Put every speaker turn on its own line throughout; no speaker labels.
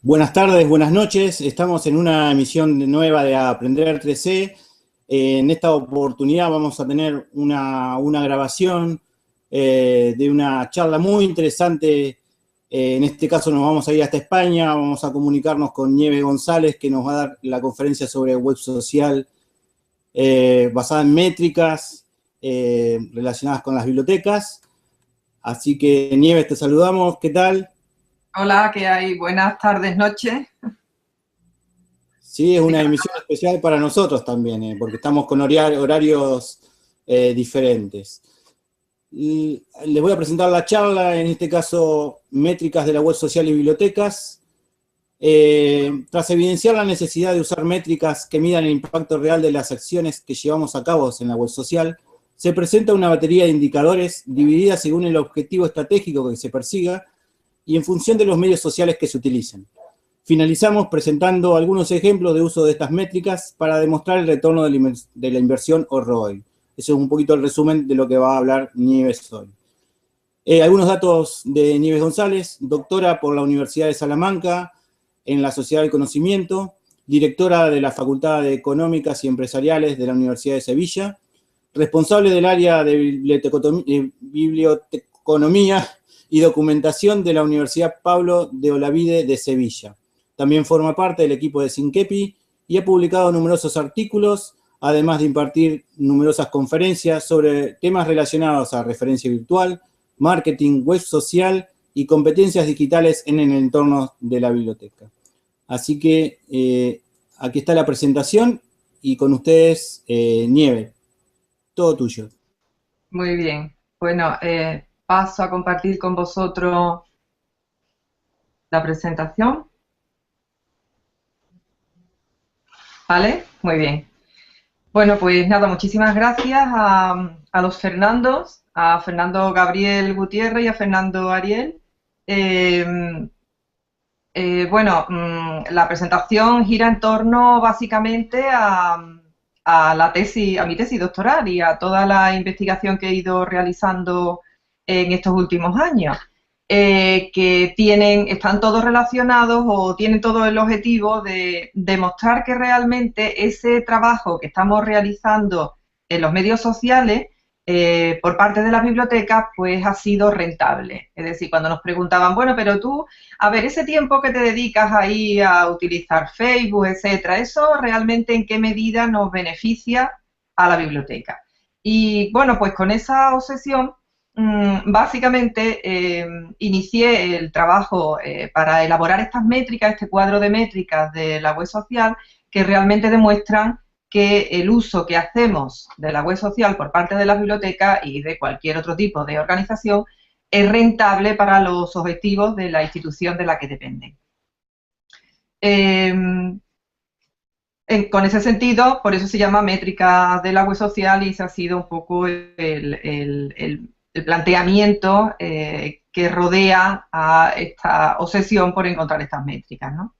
Buenas tardes, buenas noches. Estamos en una emisión nueva de Aprender 3C. En esta oportunidad vamos a tener una grabación de una charla muy interesante. En este caso nos vamos a ir hasta España, vamos a comunicarnos con Nieves González, que nos va a dar la conferencia sobre web social basada en métricas relacionadas con las bibliotecas. Así que, Nieves, te saludamos. ¿Qué tal?
Hola, ¿qué hay? Buenas tardes, noches.
Sí, es una emisión especial para nosotros también, porque estamos con horarios diferentes. Les voy a presentar la charla, en este caso, métricas de la web social y bibliotecas. Tras evidenciar la necesidad de usar métricas que midan el impacto real de las acciones que llevamos a cabo en la web social, se presenta una batería de indicadores dividida según el objetivo estratégico que se persiga y en función de los medios sociales que se utilicen. Finalizamos presentando algunos ejemplos de uso de estas métricas para demostrar el retorno de la inversión o ROI. Eso es un poquito el resumen de lo que va a hablar Nieves hoy. Algunos datos de Nieves González, doctora por la Universidad de Salamanca en la Sociedad del Conocimiento, directora de la Facultad de Económicas y Empresariales de la Universidad de Sevilla, responsable del área de biblioteconomía y documentación de la Universidad Pablo de Olavide de Sevilla. También forma parte del equipo de Synkepi y ha publicado numerosos artículos, además de impartir numerosas conferencias sobre temas relacionados a referencia virtual, marketing, web social y competencias digitales en el entorno de la biblioteca. Así que aquí está la presentación y con ustedes, Nieve, todo tuyo.
Muy bien. Bueno, paso a compartir con vosotros la presentación. ¿Vale? Muy bien. Bueno, pues nada, muchísimas gracias a los Fernandos, a Fernando Gabriel Gutiérrez y a Fernando Ariel. La presentación gira en torno básicamente a mi tesis doctoral y a toda la investigación que he ido realizando en estos últimos años, que están todos relacionados o tienen todo el objetivo de demostrar que realmente ese trabajo que estamos realizando en los medios sociales por parte de las bibliotecas, pues ha sido rentable. Es decir, cuando nos preguntaban, bueno, pero tú, a ver, ese tiempo que te dedicas ahí a utilizar Facebook, etcétera, ¿eso realmente en qué medida nos beneficia a la biblioteca? Y bueno, pues con esa obsesión, básicamente inicié el trabajo para elaborar estas métricas, este cuadro de métricas de la web social, que realmente demuestran que el uso que hacemos de la web social por parte de las bibliotecas y de cualquier otro tipo de organización es rentable para los objetivos de la institución de la que dependen. Con ese sentido, por eso se llama métrica de la web social y ese ha sido un poco el planteamiento que rodea a esta obsesión por encontrar estas métricas, ¿no?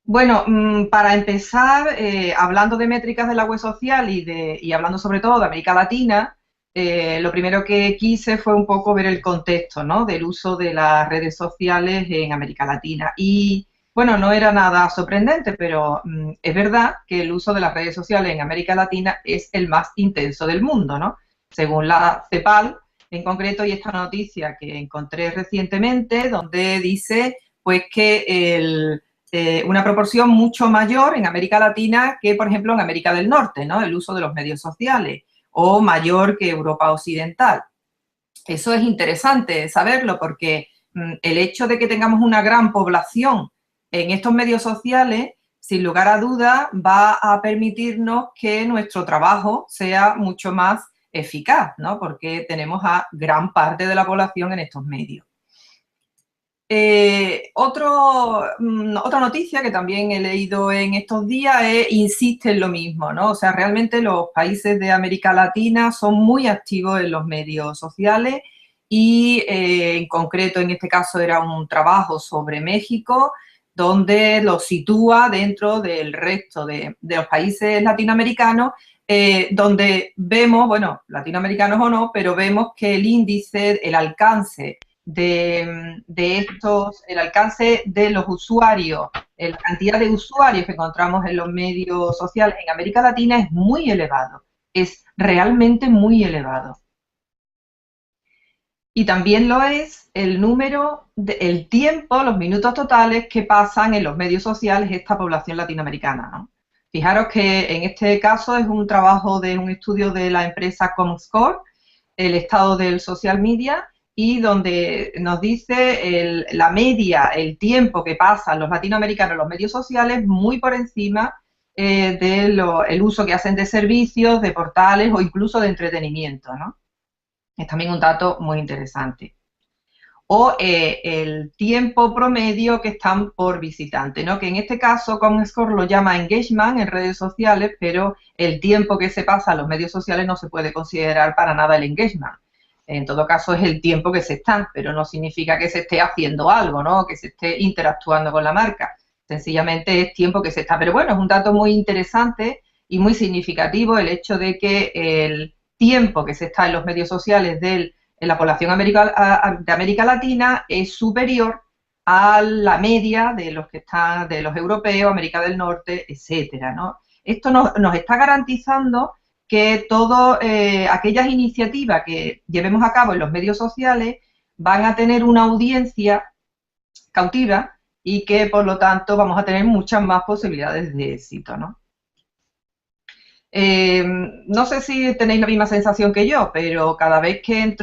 Bueno, para empezar, hablando de métricas de la web social y hablando sobre todo de América Latina, lo primero que quise fue un poco ver el contexto, ¿no?, del uso de las redes sociales en América Latina. Y bueno, no era nada sorprendente, pero es verdad que el uso de las redes sociales en América Latina es el más intenso del mundo, ¿no? Según la CEPAL, en concreto, y esta noticia que encontré recientemente, donde dice pues que una proporción mucho mayor en América Latina que, por ejemplo, en América del Norte, ¿no?, el uso de los medios sociales, o mayor que Europa Occidental. Eso es interesante saberlo porque el hecho de que tengamos una gran población en estos medios sociales, sin lugar a dudas, va a permitirnos que nuestro trabajo sea mucho más eficaz, ¿no?, porque tenemos a gran parte de la población en estos medios. Otra noticia que también he leído en estos días insiste en lo mismo, ¿no? O sea, realmente los países de América Latina son muy activos en los medios sociales y en concreto en este caso era un trabajo sobre México, donde lo sitúa dentro del resto de los países latinoamericanos, donde vemos, bueno, latinoamericanos o no, pero vemos que el índice, el alcance el alcance de los usuarios, la cantidad de usuarios que encontramos en los medios sociales en América Latina es muy elevado, es realmente muy elevado. Y también lo es el número, el tiempo, los minutos totales que pasan en los medios sociales esta población latinoamericana, ¿no? Fijaros que en este caso es un trabajo de un estudio de la empresa Comscore, el estado del social media, y donde nos dice la media, el tiempo que pasan los latinoamericanos en los medios sociales, muy por encima del uso que hacen de servicios, de portales o incluso de entretenimiento, ¿no? Es también un dato muy interesante. O el tiempo promedio que están por visitante, ¿no? Que en este caso Comscore lo llama engagement en redes sociales, pero el tiempo que se pasa en los medios sociales no se puede considerar para nada el engagement. En todo caso es el tiempo que se está, pero no significa que se esté haciendo algo, ¿no? Que se esté interactuando con la marca. Sencillamente es tiempo que se está. Pero bueno, es un dato muy interesante y muy significativo el hecho de que el tiempo que se está en los medios sociales en la población de América Latina es superior a la media de los que están, de los europeos, América del Norte, etcétera, ¿no? Esto nos está garantizando que todas aquellas iniciativas que llevemos a cabo en los medios sociales van a tener una audiencia cautiva y que, por lo tanto, vamos a tener muchas más posibilidades de éxito, ¿no? No sé si tenéis la misma sensación que yo, pero cada vez que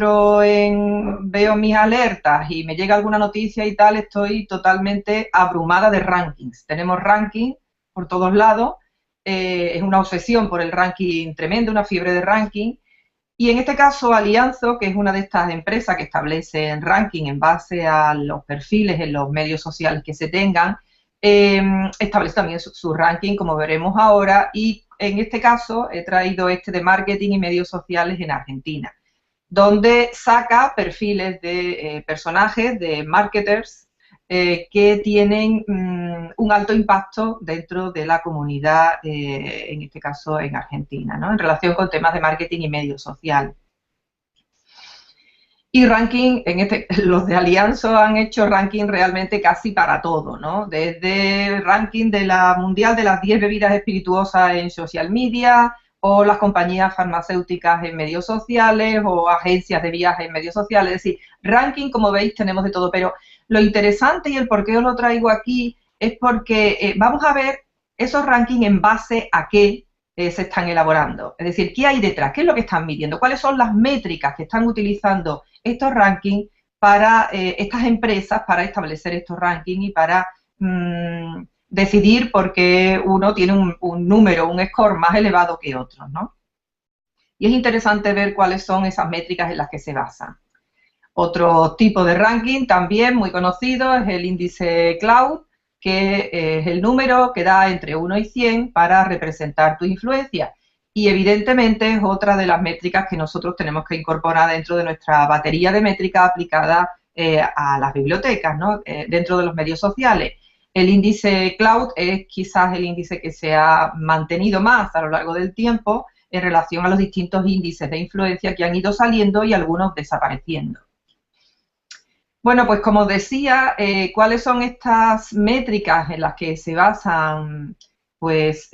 veo mis alertas y me llega alguna noticia y tal, estoy totalmente abrumada de rankings. Tenemos rankings por todos lados, es una obsesión por el ranking tremendo, una fiebre de ranking. Y en este caso, Alianzo, que es una de estas empresas que establecen ranking en base a los perfiles en los medios sociales que se tengan, establece también su ranking, como veremos ahora, y en este caso he traído este de marketing y medios sociales en Argentina, donde saca perfiles de personajes, de marketers, que tienen un alto impacto dentro de la comunidad, en este caso en Argentina, ¿no? En relación con temas de marketing y medios sociales. Y ranking, los de Alianzo han hecho ranking realmente casi para todo, ¿no? Desde ranking de la mundial de las 10 bebidas espirituosas en social media, o las compañías farmacéuticas en medios sociales, o agencias de viajes en medios sociales. Es decir, ranking, como veis, tenemos de todo. Pero lo interesante y el por qué os lo traigo aquí es porque vamos a ver esos rankings en base a qué se están elaborando. Es decir, ¿qué hay detrás? ¿Qué es lo que están midiendo? ¿Cuáles son las métricas que están utilizando estos rankings para estas empresas para establecer estos rankings y para decidir por qué uno tiene un número, un score más elevado que otros, ¿no? Y es interesante ver cuáles son esas métricas en las que se basan. Otro tipo de ranking también muy conocido es el índice Cloud, que es el número que da entre 1 y 100 para representar tu influencia. Y evidentemente es otra de las métricas que nosotros tenemos que incorporar dentro de nuestra batería de métricas aplicada a las bibliotecas, ¿no? Dentro de los medios sociales. El índice Cloud es quizás el índice que se ha mantenido más a lo largo del tiempo en relación a los distintos índices de influencia que han ido saliendo y algunos desapareciendo. Bueno, pues como decía, ¿cuáles son estas métricas en las que se basan pues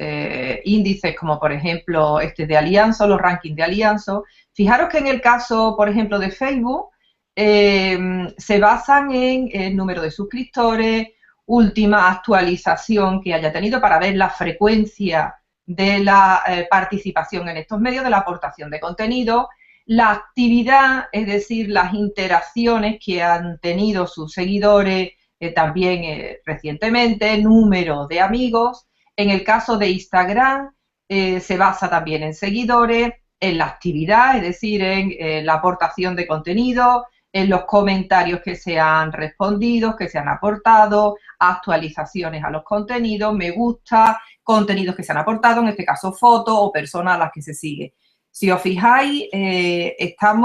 índices como por ejemplo este de Alianzo, los rankings de Alianzo? Fijaros que en el caso, por ejemplo, de Facebook, se basan en el número de suscriptores, última actualización que haya tenido para ver la frecuencia de la participación en estos medios, de la aportación de contenido, la actividad, es decir, las interacciones que han tenido sus seguidores también recientemente, número de amigos. En el caso de Instagram, se basa también en seguidores, en la actividad, es decir, en la aportación de contenido, en los comentarios que se han respondido, que se han aportado, actualizaciones a los contenidos, me gusta, contenidos que se han aportado, en este caso fotos o personas a las que se sigue. Si os fijáis, están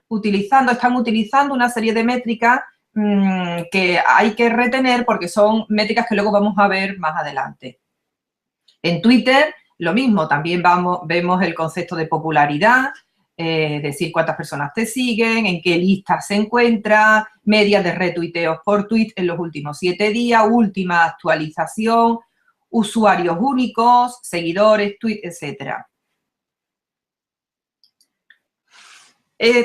utilizando una serie de métricas que hay que retener porque son métricas que luego vamos a ver más adelante. En Twitter, lo mismo, también vemos el concepto de popularidad, decir cuántas personas te siguen, en qué lista se encuentra, media de retuiteos por tweet en los últimos 7 días, última actualización, usuarios únicos, seguidores, tweets, etcétera.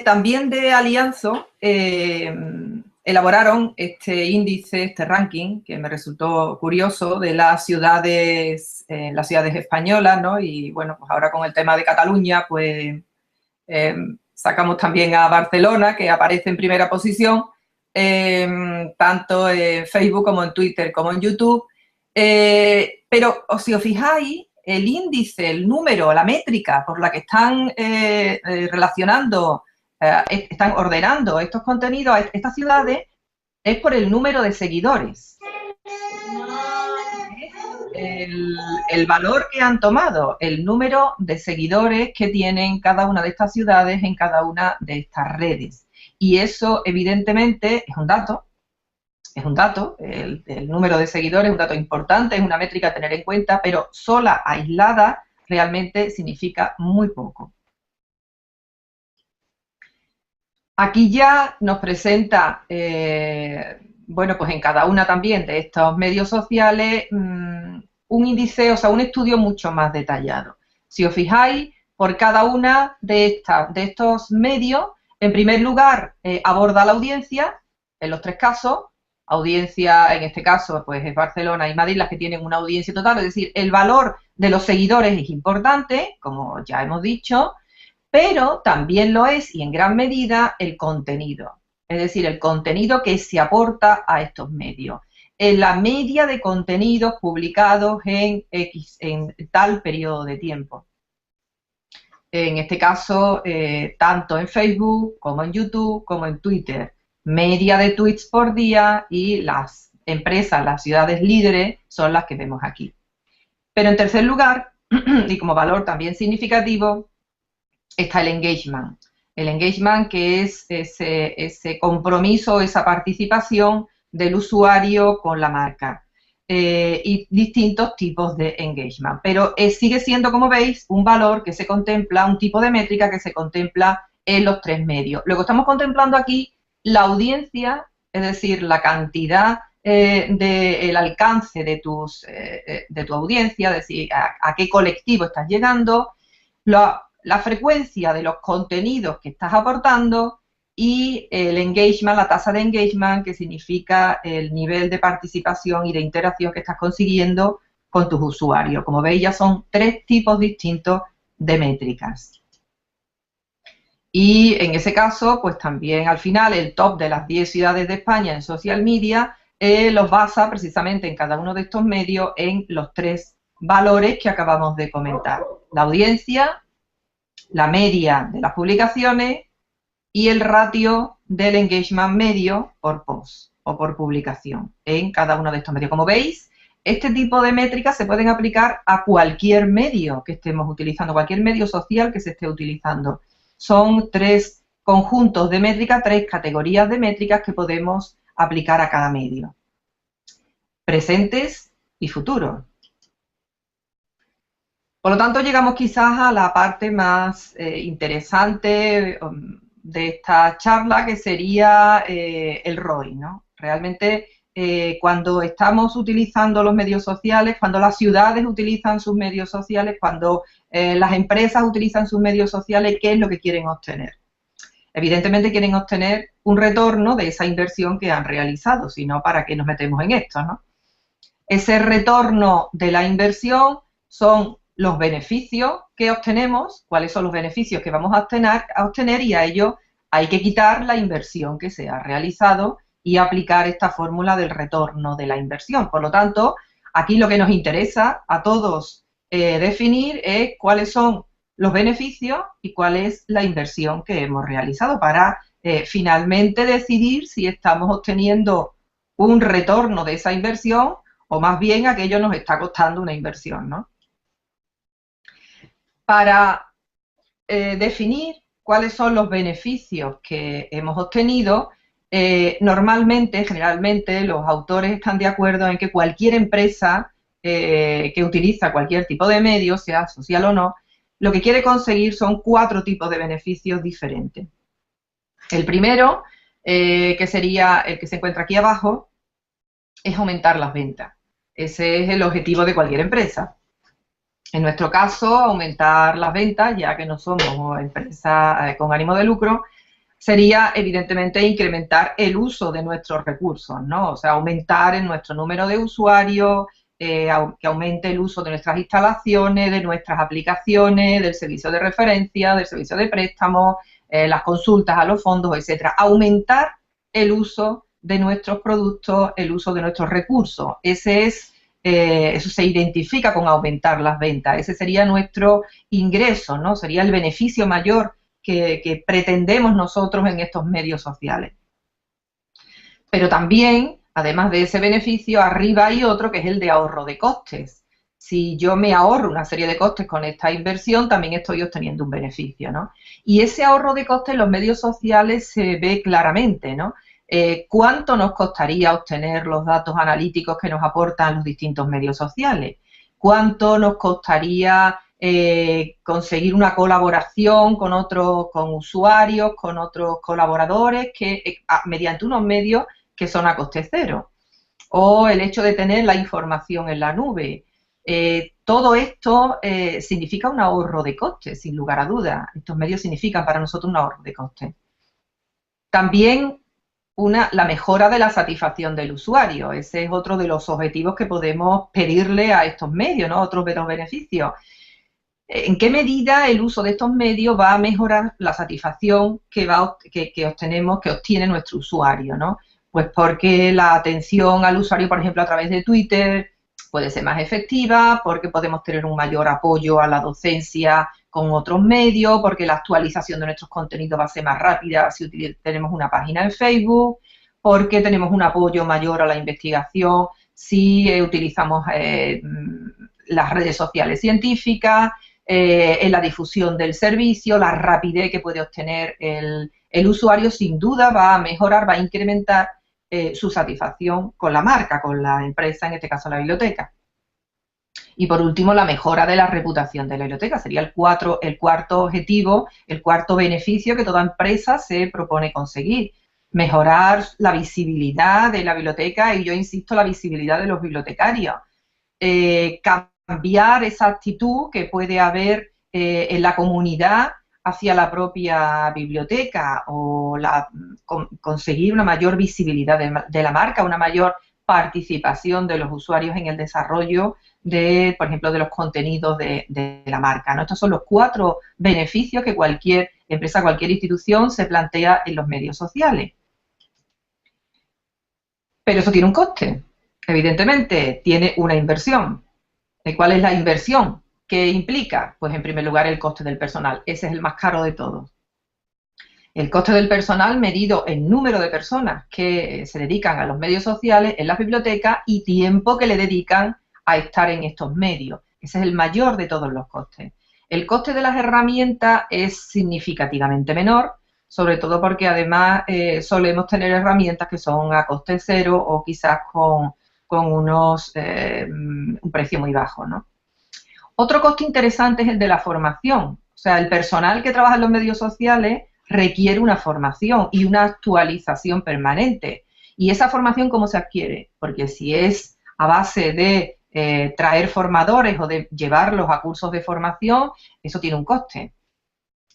También de Alianzo elaboraron este índice, este ranking, que me resultó curioso, de las ciudades españolas, ¿no? Y bueno, pues ahora con el tema de Cataluña, pues sacamos también a Barcelona, que aparece en primera posición, tanto en Facebook como en Twitter como en YouTube. Pero si os fijáis, el índice, el número, la métrica por la que están relacionando, están ordenando estos contenidos a estas ciudades es por el número de seguidores. El valor que han tomado, el número de seguidores que tienen cada una de estas ciudades en cada una de estas redes. Y eso, evidentemente, es un dato. El número de seguidores es un dato importante, es una métrica a tener en cuenta, pero sola, aislada, realmente significa muy poco. Aquí ya nos presenta, bueno, pues en cada una también de estos medios sociales, un índice, o sea, un estudio mucho más detallado. Si os fijáis, por cada una de estos medios, en primer lugar, aborda la audiencia, en los 3 casos. Audiencia, en este caso, pues es Barcelona y Madrid las que tienen una audiencia total, es decir, el valor de los seguidores es importante, como ya hemos dicho, pero también lo es, y en gran medida, el contenido. Es decir, el contenido que se aporta a estos medios. En la media de contenidos publicados en tal periodo de tiempo. En este caso, tanto en Facebook, como en YouTube, como en Twitter. Media de tweets por día y las empresas, las ciudades líderes, son las que vemos aquí. Pero en tercer lugar, y como valor también significativo, está el engagement. El engagement, que es ese compromiso, esa participación del usuario con la marca. Y distintos tipos de engagement. Pero sigue siendo, como veis, un valor que se contempla, un tipo de métrica que se contempla en los 3 medios. Luego estamos contemplando aquí la audiencia, es decir, la cantidad del alcance de tu audiencia, es decir, a qué colectivo estás llegando, la frecuencia de los contenidos que estás aportando y el engagement, la tasa de engagement, que significa el nivel de participación y de interacción que estás consiguiendo con tus usuarios. Como veis, ya son 3 tipos distintos de métricas. Y en ese caso, pues también al final el top de las 10 ciudades de España en social media los basa precisamente en cada uno de estos medios en los 3 valores que acabamos de comentar. La audiencia, la media de las publicaciones y el ratio del engagement medio por post o por publicación en cada uno de estos medios. Como veis, este tipo de métricas se pueden aplicar a cualquier medio que estemos utilizando, cualquier medio social que se esté utilizando. Son 3 conjuntos de métricas, 3 categorías de métricas que podemos aplicar a cada medio. Presentes y futuros. Por lo tanto, llegamos quizás a la parte más interesante de esta charla, que sería el ROI, ¿no? Realmente, cuando estamos utilizando los medios sociales, cuando las ciudades utilizan sus medios sociales, cuando las empresas utilizan sus medios sociales, ¿qué es lo que quieren obtener? Evidentemente quieren obtener un retorno de esa inversión que han realizado, si no, ¿para qué nos metemos en esto, no? Ese retorno de la inversión son los beneficios que obtenemos, cuáles son los beneficios que vamos a obtener, y a ello hay que quitar la inversión que se ha realizado y aplicar esta fórmula del retorno de la inversión. Por lo tanto, aquí lo que nos interesa a todos definir es cuáles son los beneficios y cuál es la inversión que hemos realizado para finalmente decidir si estamos obteniendo un retorno de esa inversión o más bien aquello nos está costando una inversión, ¿no? Para definir cuáles son los beneficios que hemos obtenido, generalmente, los autores están de acuerdo en que cualquier empresa que utiliza cualquier tipo de medio, sea social o no, lo que quiere conseguir son 4 tipos de beneficios diferentes. El primero, que sería el que se encuentra aquí abajo, es aumentar las ventas. Ese es el objetivo de cualquier empresa. En nuestro caso, aumentar las ventas, ya que no somos empresa con ánimo de lucro, sería evidentemente incrementar el uso de nuestros recursos, ¿no? O sea, aumentar en nuestro número de usuarios, que aumente el uso de nuestras instalaciones, de nuestras aplicaciones, del servicio de referencia, del servicio de préstamo, las consultas a los fondos, etcétera. Aumentar el uso de nuestros productos, el uso de nuestros recursos. Eso se identifica con aumentar las ventas. Ese sería nuestro ingreso, ¿no? Sería el beneficio mayor que pretendemos nosotros en estos medios sociales. Pero también, además de ese beneficio, arriba hay otro que es el de ahorro de costes. Si yo me ahorro una serie de costes con esta inversión, también estoy obteniendo un beneficio, ¿no? Y ese ahorro de costes en los medios sociales se ve claramente, ¿no? ¿Cuánto nos costaría obtener los datos analíticos que nos aportan los distintos medios sociales? ¿Cuánto nos costaría conseguir una colaboración con usuarios, con otros colaboradores, mediante unos medios que son a coste cero? O el hecho de tener la información en la nube. Todo esto significa un ahorro de costes, sin lugar a dudas. Estos medios significan para nosotros un ahorro de costes. También la mejora de la satisfacción del usuario. Ese es otro de los objetivos que podemos pedirle a estos medios, ¿no? Otros de los beneficios. ¿En qué medida el uso de estos medios va a mejorar la satisfacción que obtiene nuestro usuario, ¿no? Pues porque la atención al usuario, por ejemplo, a través de Twitter, puede ser más efectiva, porque podemos tener un mayor apoyo a la docencia con otros medios, porque la actualización de nuestros contenidos va a ser más rápida si tenemos una página en Facebook, porque tenemos un apoyo mayor a la investigación si utilizamos las redes sociales científicas, en la difusión del servicio, la rapidez que puede obtener el usuario, sin duda va a mejorar, va a incrementar su satisfacción con la marca, con la empresa, en este caso la biblioteca. Y por último, la mejora de la reputación de la biblioteca. Sería el cuarto objetivo, el cuarto beneficio que toda empresa se propone conseguir. Mejorar la visibilidad de la biblioteca y, yo insisto, la visibilidad de los bibliotecarios. Cambiar esa actitud que puede haber en la comunidad hacia la propia biblioteca o conseguir una mayor visibilidad de la marca, una mayor participación de los usuarios en el desarrollo por ejemplo, de los contenidos de la marca, ¿no? Estos son los 4 beneficios que cualquier empresa, cualquier institución se plantea en los medios sociales. Pero eso tiene un coste, evidentemente, tiene una inversión. ¿Y cuál es la inversión? ¿Qué implica? Pues en primer lugar el coste del personal. Ese es el más caro de todos. El coste del personal medido en número de personas que se dedican a los medios sociales en las bibliotecas y tiempo que le dedican a estar en estos medios. Ese es el mayor de todos los costes. El coste de las herramientas es significativamente menor, sobre todo porque además solemos tener herramientas que son a coste cero o quizás con un precio muy bajo, ¿no? Otro coste interesante es el de la formación. O sea, el personal que trabaja en los medios sociales requiere una formación y una actualización permanente. ¿Y esa formación cómo se adquiere? Porque si es a base de traer formadores o de llevarlos a cursos de formación, eso tiene un coste.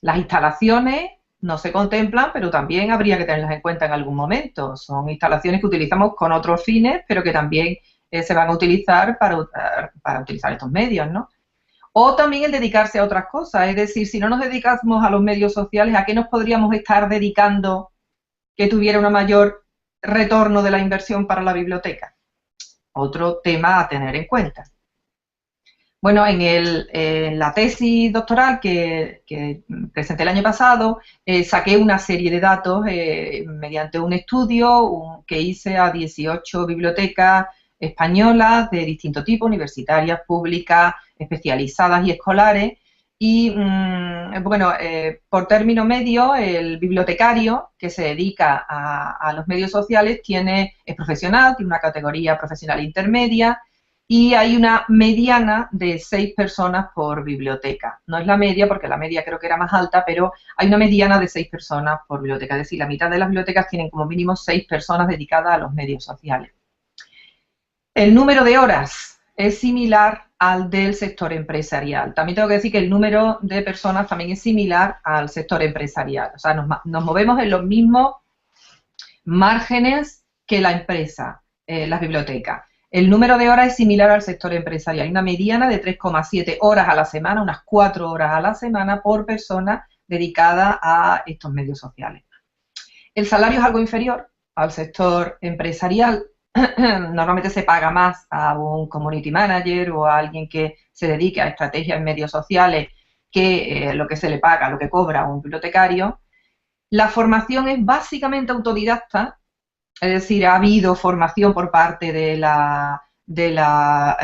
Las instalaciones no se contemplan, pero también habría que tenerlas en cuenta en algún momento. Son instalaciones que utilizamos con otros fines, pero que también se van a utilizar para utilizar estos medios, ¿no? O también el dedicarse a otras cosas, es decir, si no nos dedicamos a los medios sociales, ¿a qué nos podríamos estar dedicando que tuviera un mayor retorno de la inversión para la biblioteca? Otro tema a tener en cuenta. Bueno, en la tesis doctoral que presenté el año pasado, saqué una serie de datos mediante un estudio que hice a 18 bibliotecas españolas de distinto tipo, universitarias, públicas, especializadas y escolares. Y, bueno, por término medio, el bibliotecario que se dedica a los medios sociales es profesional, tiene una categoría profesional intermedia y hay una mediana de 6 personas por biblioteca. No es la media, porque la media creo que era más alta, pero hay una mediana de 6 personas por biblioteca. Es decir, la mitad de las bibliotecas tienen como mínimo 6 personas dedicadas a los medios sociales. El número de horas es similar al del sector empresarial. También tengo que decir que el número de personas también es similar al sector empresarial. O sea, nos movemos en los mismos márgenes que la empresa, las bibliotecas. El número de horas es similar al sector empresarial. Hay una mediana de 3,7 horas a la semana, unas 4 horas a la semana por persona dedicada a estos medios sociales. El salario es algo inferior al sector empresarial. Normalmente se paga más a un community manager o a alguien que se dedique a estrategias en medios sociales que lo que se le paga, lo que cobra un bibliotecario. La formación es básicamente autodidacta, es decir, ha habido formación por parte de la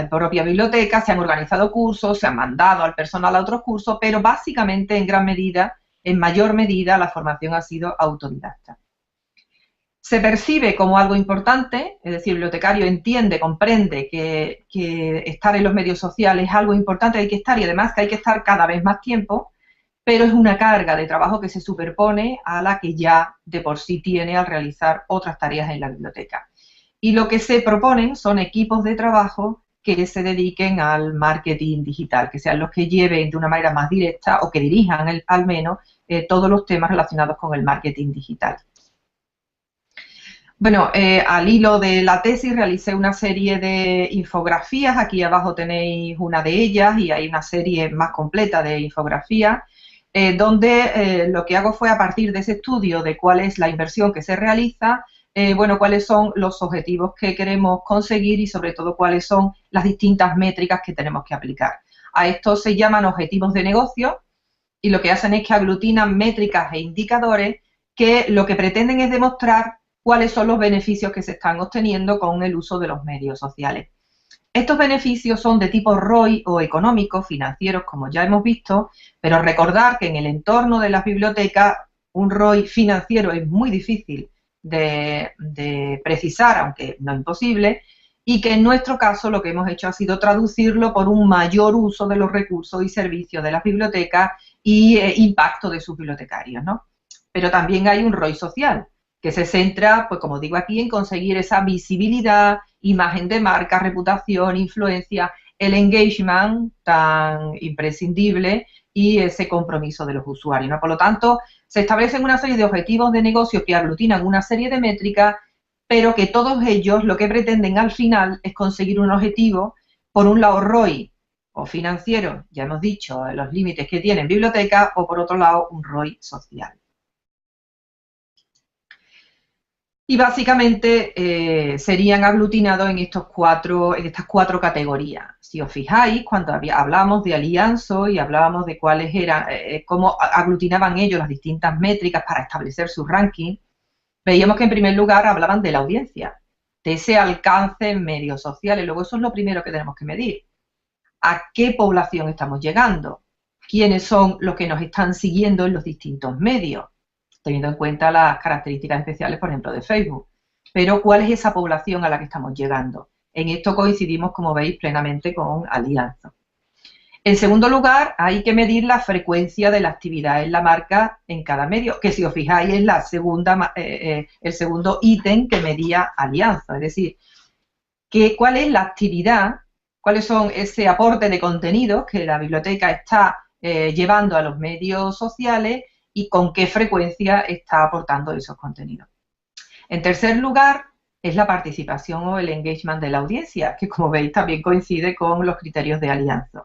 propia biblioteca, se han organizado cursos, se han mandado al personal a otros cursos, pero básicamente en gran medida, en mayor medida, la formación ha sido autodidacta. Se percibe como algo importante, es decir, el bibliotecario entiende, comprende que estar en los medios sociales es algo importante, hay que estar, y además que hay que estar cada vez más tiempo, pero es una carga de trabajo que se superpone a la que ya de por sí tiene al realizar otras tareas en la biblioteca. Y lo que se proponen son equipos de trabajo que se dediquen al marketing digital, que sean los que lleven de una manera más directa o que dirijan al menos todos los temas relacionados con el marketing digital. Bueno, al hilo de la tesis realicé una serie de infografías, aquí abajo tenéis una de ellas y hay una serie más completa de infografías, donde lo que hago fue a partir de ese estudio de cuál es la inversión que se realiza, bueno, cuáles son los objetivos que queremos conseguir y sobre todo cuáles son las distintas métricas que tenemos que aplicar. A estos se llaman objetivos de negocio y lo que hacen es que aglutinan métricas e indicadores que lo que pretenden es demostrar cuáles son los beneficios que se están obteniendo con el uso de los medios sociales. Estos beneficios son de tipo ROI o económicos, financieros, como ya hemos visto, pero recordar que en el entorno de las bibliotecas un ROI financiero es muy difícil de precisar, aunque no imposible, y que en nuestro caso lo que hemos hecho ha sido traducirlo por un mayor uso de los recursos y servicios de las bibliotecas y impacto de sus bibliotecarios, ¿no? Pero también hay un ROI social, que se centra, pues como digo aquí, en conseguir esa visibilidad, imagen de marca, reputación, influencia, el engagement tan imprescindible y ese compromiso de los usuarios, ¿no? Por lo tanto, se establecen una serie de objetivos de negocio que aglutinan una serie de métricas, pero que todos ellos lo que pretenden al final es conseguir un objetivo, por un lado ROI o financiero, ya hemos dicho los límites que tienen bibliotecas, o por otro lado un ROI social. Y básicamente serían aglutinados en estas cuatro categorías. Si os fijáis, cuando hablábamos de Alianzo y hablábamos de cuáles eran, cómo aglutinaban ellos las distintas métricas para establecer su ranking, veíamos que en primer lugar hablaban de la audiencia, de ese alcance en medios sociales. Luego eso es lo primero que tenemos que medir. ¿A qué población estamos llegando? ¿Quiénes son los que nos están siguiendo en los distintos medios? Teniendo en cuenta las características especiales, por ejemplo, de Facebook. Pero, ¿cuál es esa población a la que estamos llegando? En esto coincidimos, como veis, plenamente con Alianza. En segundo lugar, hay que medir la frecuencia de la actividad en la marca en cada medio, que si os fijáis es el segundo ítem que medía Alianza. Es decir, ¿cuál es la actividad? ¿Cuáles son ese aporte de contenidos que la biblioteca está llevando a los medios sociales? Y con qué frecuencia está aportando esos contenidos. En tercer lugar, es la participación o el engagement de la audiencia, que como veis también coincide con los criterios de Alianza.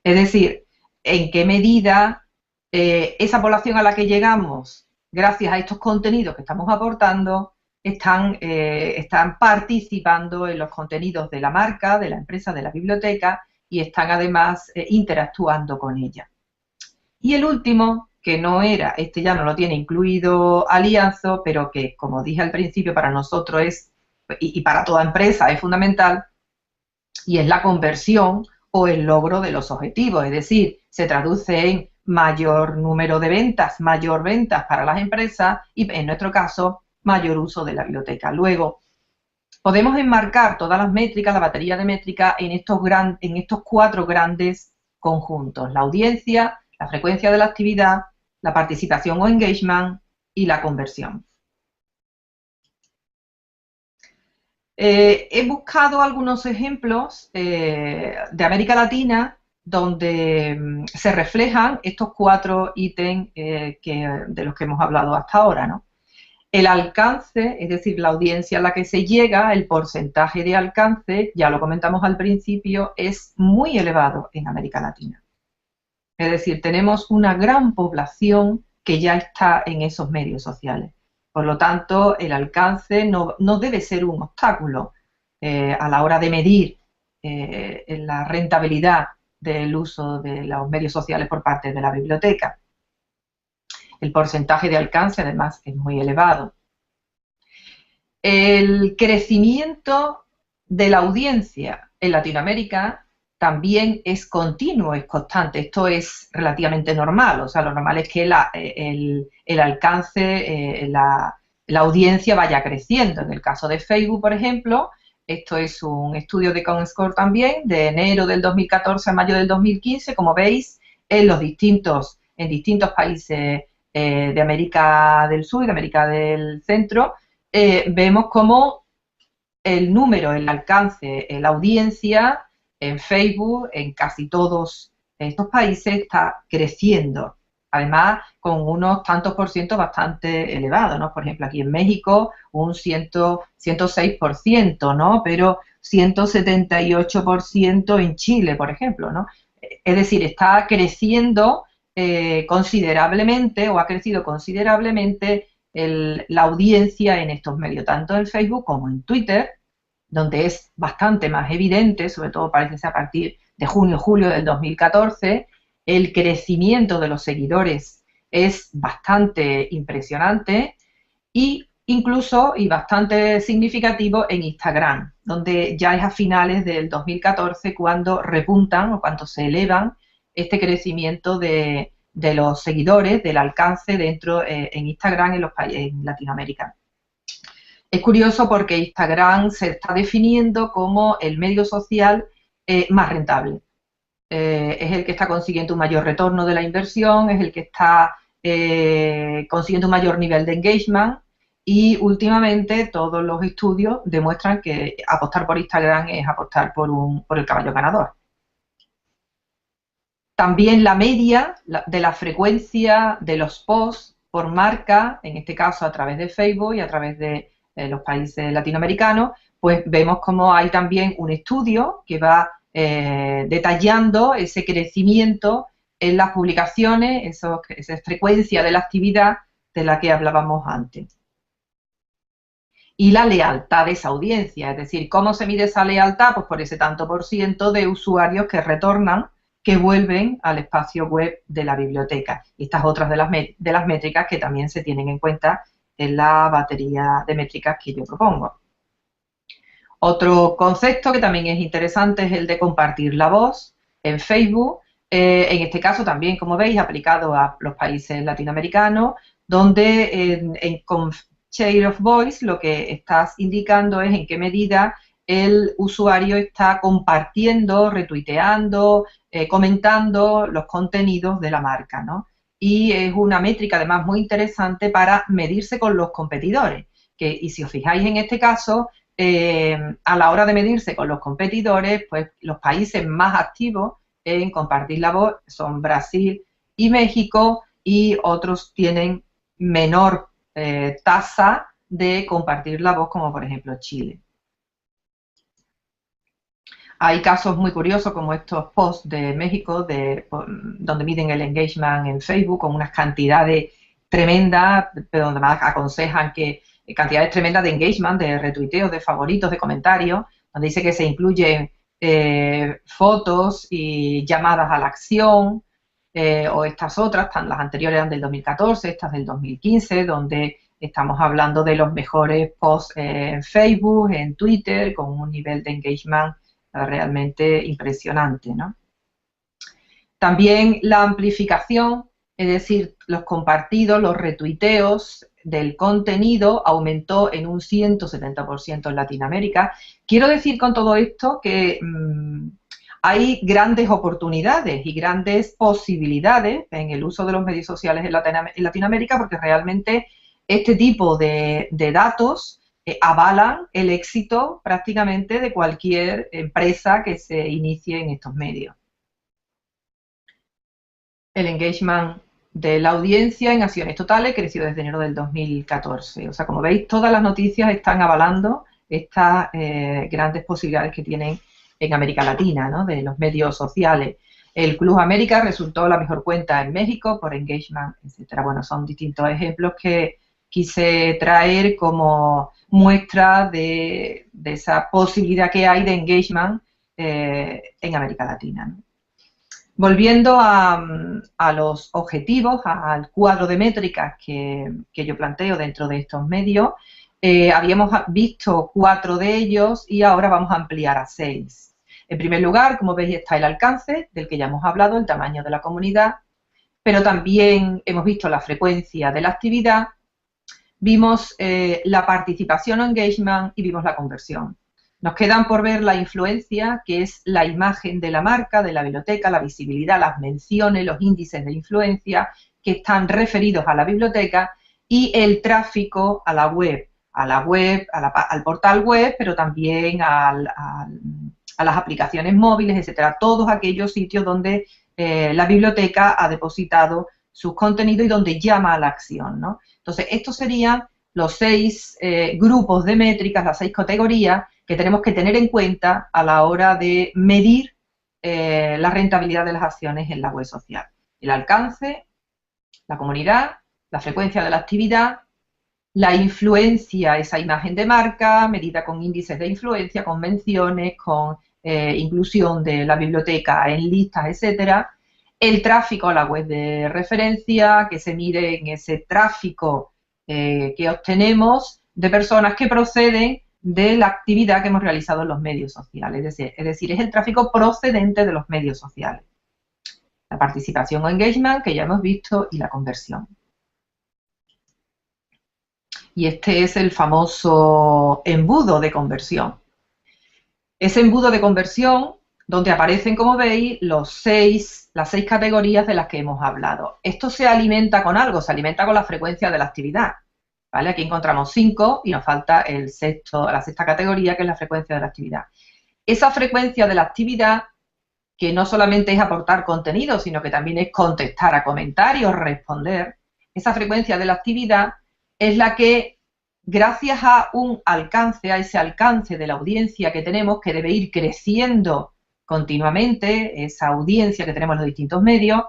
Es decir, en qué medida esa población a la que llegamos, gracias a estos contenidos que estamos aportando, están participando en los contenidos de la marca, de la empresa, de la biblioteca, y están además interactuando con ella. Y el último, que no era, este ya no lo tiene incluido Alianzo, pero que, como dije al principio, para nosotros es, y para toda empresa es fundamental, y es la conversión o el logro de los objetivos. Es decir, se traduce en mayor número de ventas, mayor ventas para las empresas y, en nuestro caso, mayor uso de la biblioteca. Luego, Podemos enmarcar todas las métricas, la batería de métricas, en estos 4 grandes conjuntos: la audiencia, la frecuencia de la actividad, la participación o engagement y la conversión. He buscado algunos ejemplos de América Latina donde se reflejan estos 4 ítems de los que hemos hablado hasta ahora, ¿no? El alcance, es decir, la audiencia a la que se llega, el porcentaje de alcance, ya lo comentamos al principio, es muy elevado en América Latina. Es decir, tenemos una gran población que ya está en esos medios sociales. Por lo tanto, el alcance no debe ser un obstáculo a la hora de medir la rentabilidad del uso de los medios sociales por parte de la biblioteca. El porcentaje de alcance, además, es muy elevado. El crecimiento de la audiencia en Latinoamérica también es continuo, es constante. Esto es relativamente normal. O sea, lo normal es que el alcance, la audiencia vaya creciendo. En el caso de Facebook, por ejemplo, esto es un estudio de Comscore también, de enero del 2014 a mayo del 2015. Como veis, en distintos países de América del Sur y de América del Centro, vemos cómo el número, el alcance, la audiencia en Facebook, en casi todos estos países, está creciendo. Además, con unos tantos por ciento bastante elevados, ¿no? Por ejemplo, aquí en México, un 106%, ¿no? Pero 178% en Chile, por ejemplo, ¿no? Es decir, está creciendo considerablemente, o ha crecido considerablemente la audiencia en estos medios, tanto en Facebook como en Twitter, donde es bastante más evidente, sobre todo parece ser a partir de junio-julio del 2014, el crecimiento de los seguidores es bastante impresionante, y incluso y bastante significativo en Instagram, donde ya es a finales del 2014 cuando repuntan o cuando se elevan este crecimiento de los seguidores, del alcance dentro en Instagram en Latinoamérica. Es curioso porque Instagram se está definiendo como el medio social más rentable. Es el que está consiguiendo un mayor retorno de la inversión, es el que está consiguiendo un mayor nivel de engagement, y últimamente todos los estudios demuestran que apostar por Instagram es apostar por el caballo ganador. También la media de la frecuencia de los posts por marca, en este caso a través de Facebook y a través de los países latinoamericanos, pues vemos como hay también un estudio que va detallando ese crecimiento en las publicaciones, esa frecuencia de la actividad de la que hablábamos antes. Y la lealtad de esa audiencia, es decir, ¿cómo se mide esa lealtad? Pues por ese tanto por ciento de usuarios que retornan, que vuelven al espacio web de la biblioteca. Y estas otras de las métricas que también se tienen en cuenta en la batería de métricas que yo propongo. Otro concepto que también es interesante es el de compartir la voz en Facebook, en este caso también, como veis, aplicado a los países latinoamericanos, donde con Share of Voice lo que estás indicando es en qué medida el usuario está compartiendo, retuiteando, comentando los contenidos de la marca, ¿no? Y es una métrica además muy interesante para medirse con los competidores, y si os fijáis en este caso, a la hora de medirse con los competidores, pues los países más activos en compartir la voz son Brasil y México, y otros tienen menor tasa de compartir la voz, como por ejemplo Chile. Hay casos muy curiosos como estos posts de México, donde miden el engagement en Facebook con unas cantidades tremendas, pero donde más aconsejan que cantidades tremendas de engagement, de retuiteos, de favoritos, de comentarios, donde dice que se incluyen fotos y llamadas a la acción, o estas otras, las anteriores eran del 2014, estas del 2015, donde estamos hablando de los mejores posts en Facebook, en Twitter, con un nivel de engagement realmente impresionante, ¿no? También la amplificación Es decir, los compartidos, los retuiteos del contenido aumentó en un 170% en Latinoamérica. Quiero decir con todo esto que hay grandes oportunidades y grandes posibilidades en el uso de los medios sociales en Latinoamérica, porque realmente este tipo de datos avalan el éxito prácticamente de cualquier empresa que se inicie en estos medios. El engagement de la audiencia en acciones totales creció desde enero del 2014. O sea, como veis, todas las noticias están avalando estas grandes posibilidades que tienen en América Latina, ¿no? De los medios sociales. El Club América resultó la mejor cuenta en México por engagement, etcétera. Bueno, son distintos ejemplos que quise traer como muestra de esa posibilidad que hay de engagement en América Latina, ¿no? Volviendo a los objetivos, al cuadro de métricas que yo planteo dentro de estos medios, habíamos visto 4 de ellos y ahora vamos a ampliar a 6. En primer lugar, como veis, está el alcance, del que ya hemos hablado, el tamaño de la comunidad, pero también hemos visto la frecuencia de la actividad, vimos la participación o engagement y vimos la conversión. Nos quedan por ver la influencia, que es la imagen de la marca, de la biblioteca, la visibilidad, las menciones, los índices de influencia que están referidos a la biblioteca y el tráfico a la web, al portal web, pero también a las aplicaciones móviles, etcétera. Todos aquellos sitios donde la biblioteca ha depositado sus contenidos y donde llama a la acción, ¿no? Entonces, estos serían los 6 grupos de métricas, las 6 categorías que tenemos que tener en cuenta a la hora de medir la rentabilidad de las acciones en la web social. El alcance, la comunidad, la frecuencia de la actividad, la influencia, esa imagen de marca, medida con índices de influencia, con menciones, con inclusión de la biblioteca en listas, etcétera. El tráfico a la web de referencia, que se mide en ese tráfico que obtenemos de personas que proceden de la actividad que hemos realizado en los medios sociales. Es decir, es el tráfico procedente de los medios sociales. La participación o engagement, que ya hemos visto, y la conversión. Y este es el famoso embudo de conversión. Ese embudo de conversión, donde aparecen, como veis, las 6 categorías de las que hemos hablado. Esto se alimenta con algo, se alimenta con la frecuencia de la actividad. ¿Vale? Aquí encontramos 5 y nos falta la 6ª categoría, que es la frecuencia de la actividad. Esa frecuencia de la actividad, que no solamente es aportar contenido, sino que también es contestar a comentarios, responder, esa frecuencia de la actividad es la que, gracias a un alcance, a ese alcance de la audiencia que tenemos, que debe ir creciendo continuamente, esa audiencia que tenemos en los distintos medios,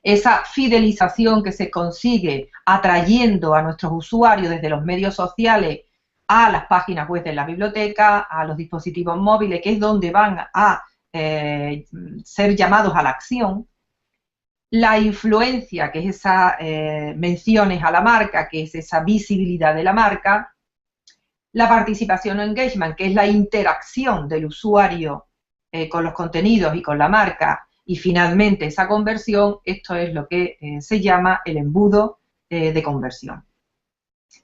esa fidelización que se consigue atrayendo a nuestros usuarios desde los medios sociales a las páginas web de la biblioteca, a los dispositivos móviles, que es donde van a ser llamados a la acción. La influencia, que es esas menciones a la marca, que es esa visibilidad de la marca. La participación o engagement, que es la interacción del usuario con los contenidos y con la marca. Y finalmente esa conversión, esto es lo que se llama el embudo de conversión.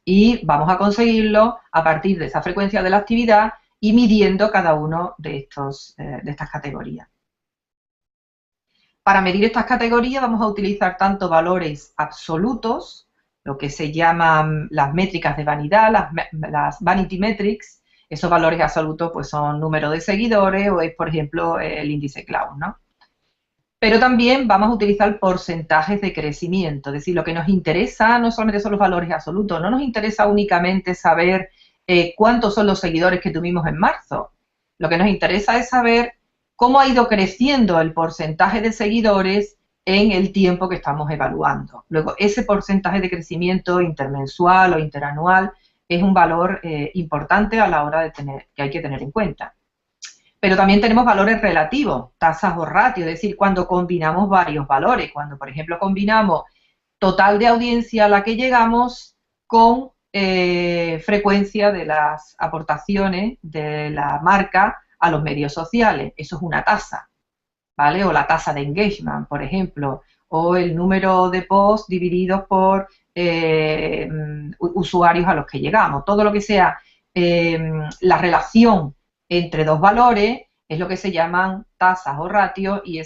Y vamos a conseguirlo a partir de esa frecuencia de la actividad y midiendo cada uno de estas categorías. Para medir estas categorías vamos a utilizar tanto valores absolutos, lo que se llaman las métricas de vanidad, las vanity metrics. Esos valores absolutos pues son número de seguidores o es, por ejemplo, el índice Cloud, ¿no? Pero también vamos a utilizar porcentajes de crecimiento, es decir, lo que nos interesa no solamente son los valores absolutos, no nos interesa únicamente saber cuántos son los seguidores que tuvimos en marzo. Lo que nos interesa es saber cómo ha ido creciendo el porcentaje de seguidores en el tiempo que estamos evaluando. Luego, ese porcentaje de crecimiento intermensual o interanual es un valor importante a la hora de que hay que tener en cuenta. Pero también tenemos valores relativos, tasas o ratios, es decir, cuando combinamos varios valores, cuando, por ejemplo, combinamos total de audiencia a la que llegamos con frecuencia de las aportaciones de la marca a los medios sociales. Eso es una tasa, ¿vale? O la tasa de engagement, por ejemplo, o el número de posts divididos por usuarios a los que llegamos. Todo lo que sea la relación entre dos valores es lo que se llaman tasas o ratios, y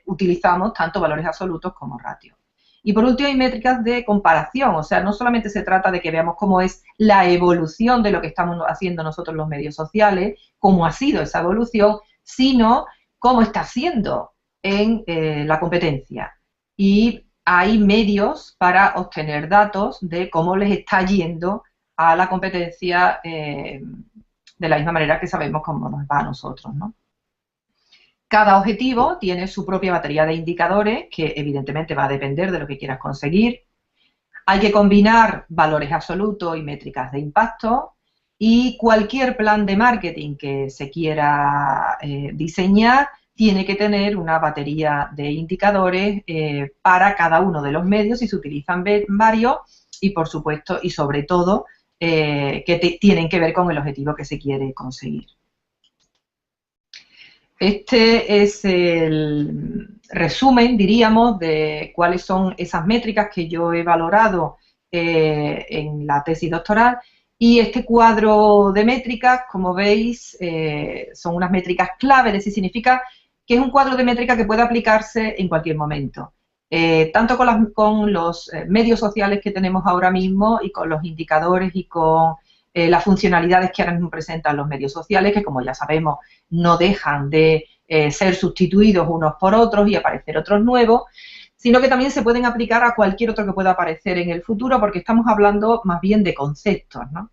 utilizamos tanto valores absolutos como ratios. Y por último hay métricas de comparación, o sea, no solamente se trata de que veamos cómo es la evolución de lo que estamos haciendo nosotros los medios sociales, cómo ha sido esa evolución, sino cómo está siendo en la competencia. Y hay medios para obtener datos de cómo les está yendo a la competencia de la misma manera que sabemos cómo nos va a nosotros, ¿no? Cada objetivo tiene su propia batería de indicadores, que evidentemente va a depender de lo que quieras conseguir. Hay que combinar valores absolutos y métricas de impacto, y cualquier plan de marketing que se quiera diseñar tiene que tener una batería de indicadores para cada uno de los medios, si se utilizan varios, y por supuesto, y sobre todo, que tienen que ver con el objetivo que se quiere conseguir. Este es el resumen, diríamos, de cuáles son esas métricas que yo he valorado en la tesis doctoral. Y este cuadro de métricas, como veis, son unas métricas clave, es decir, significa que es un cuadro de métricas que puede aplicarse en cualquier momento. Tanto con los medios sociales que tenemos ahora mismo, y con los indicadores y con las funcionalidades que ahora mismo presentan los medios sociales, que como ya sabemos no dejan de ser sustituidos unos por otros y aparecer otros nuevos, sino que también se pueden aplicar a cualquier otro que pueda aparecer en el futuro, porque estamos hablando más bien de conceptos, ¿no?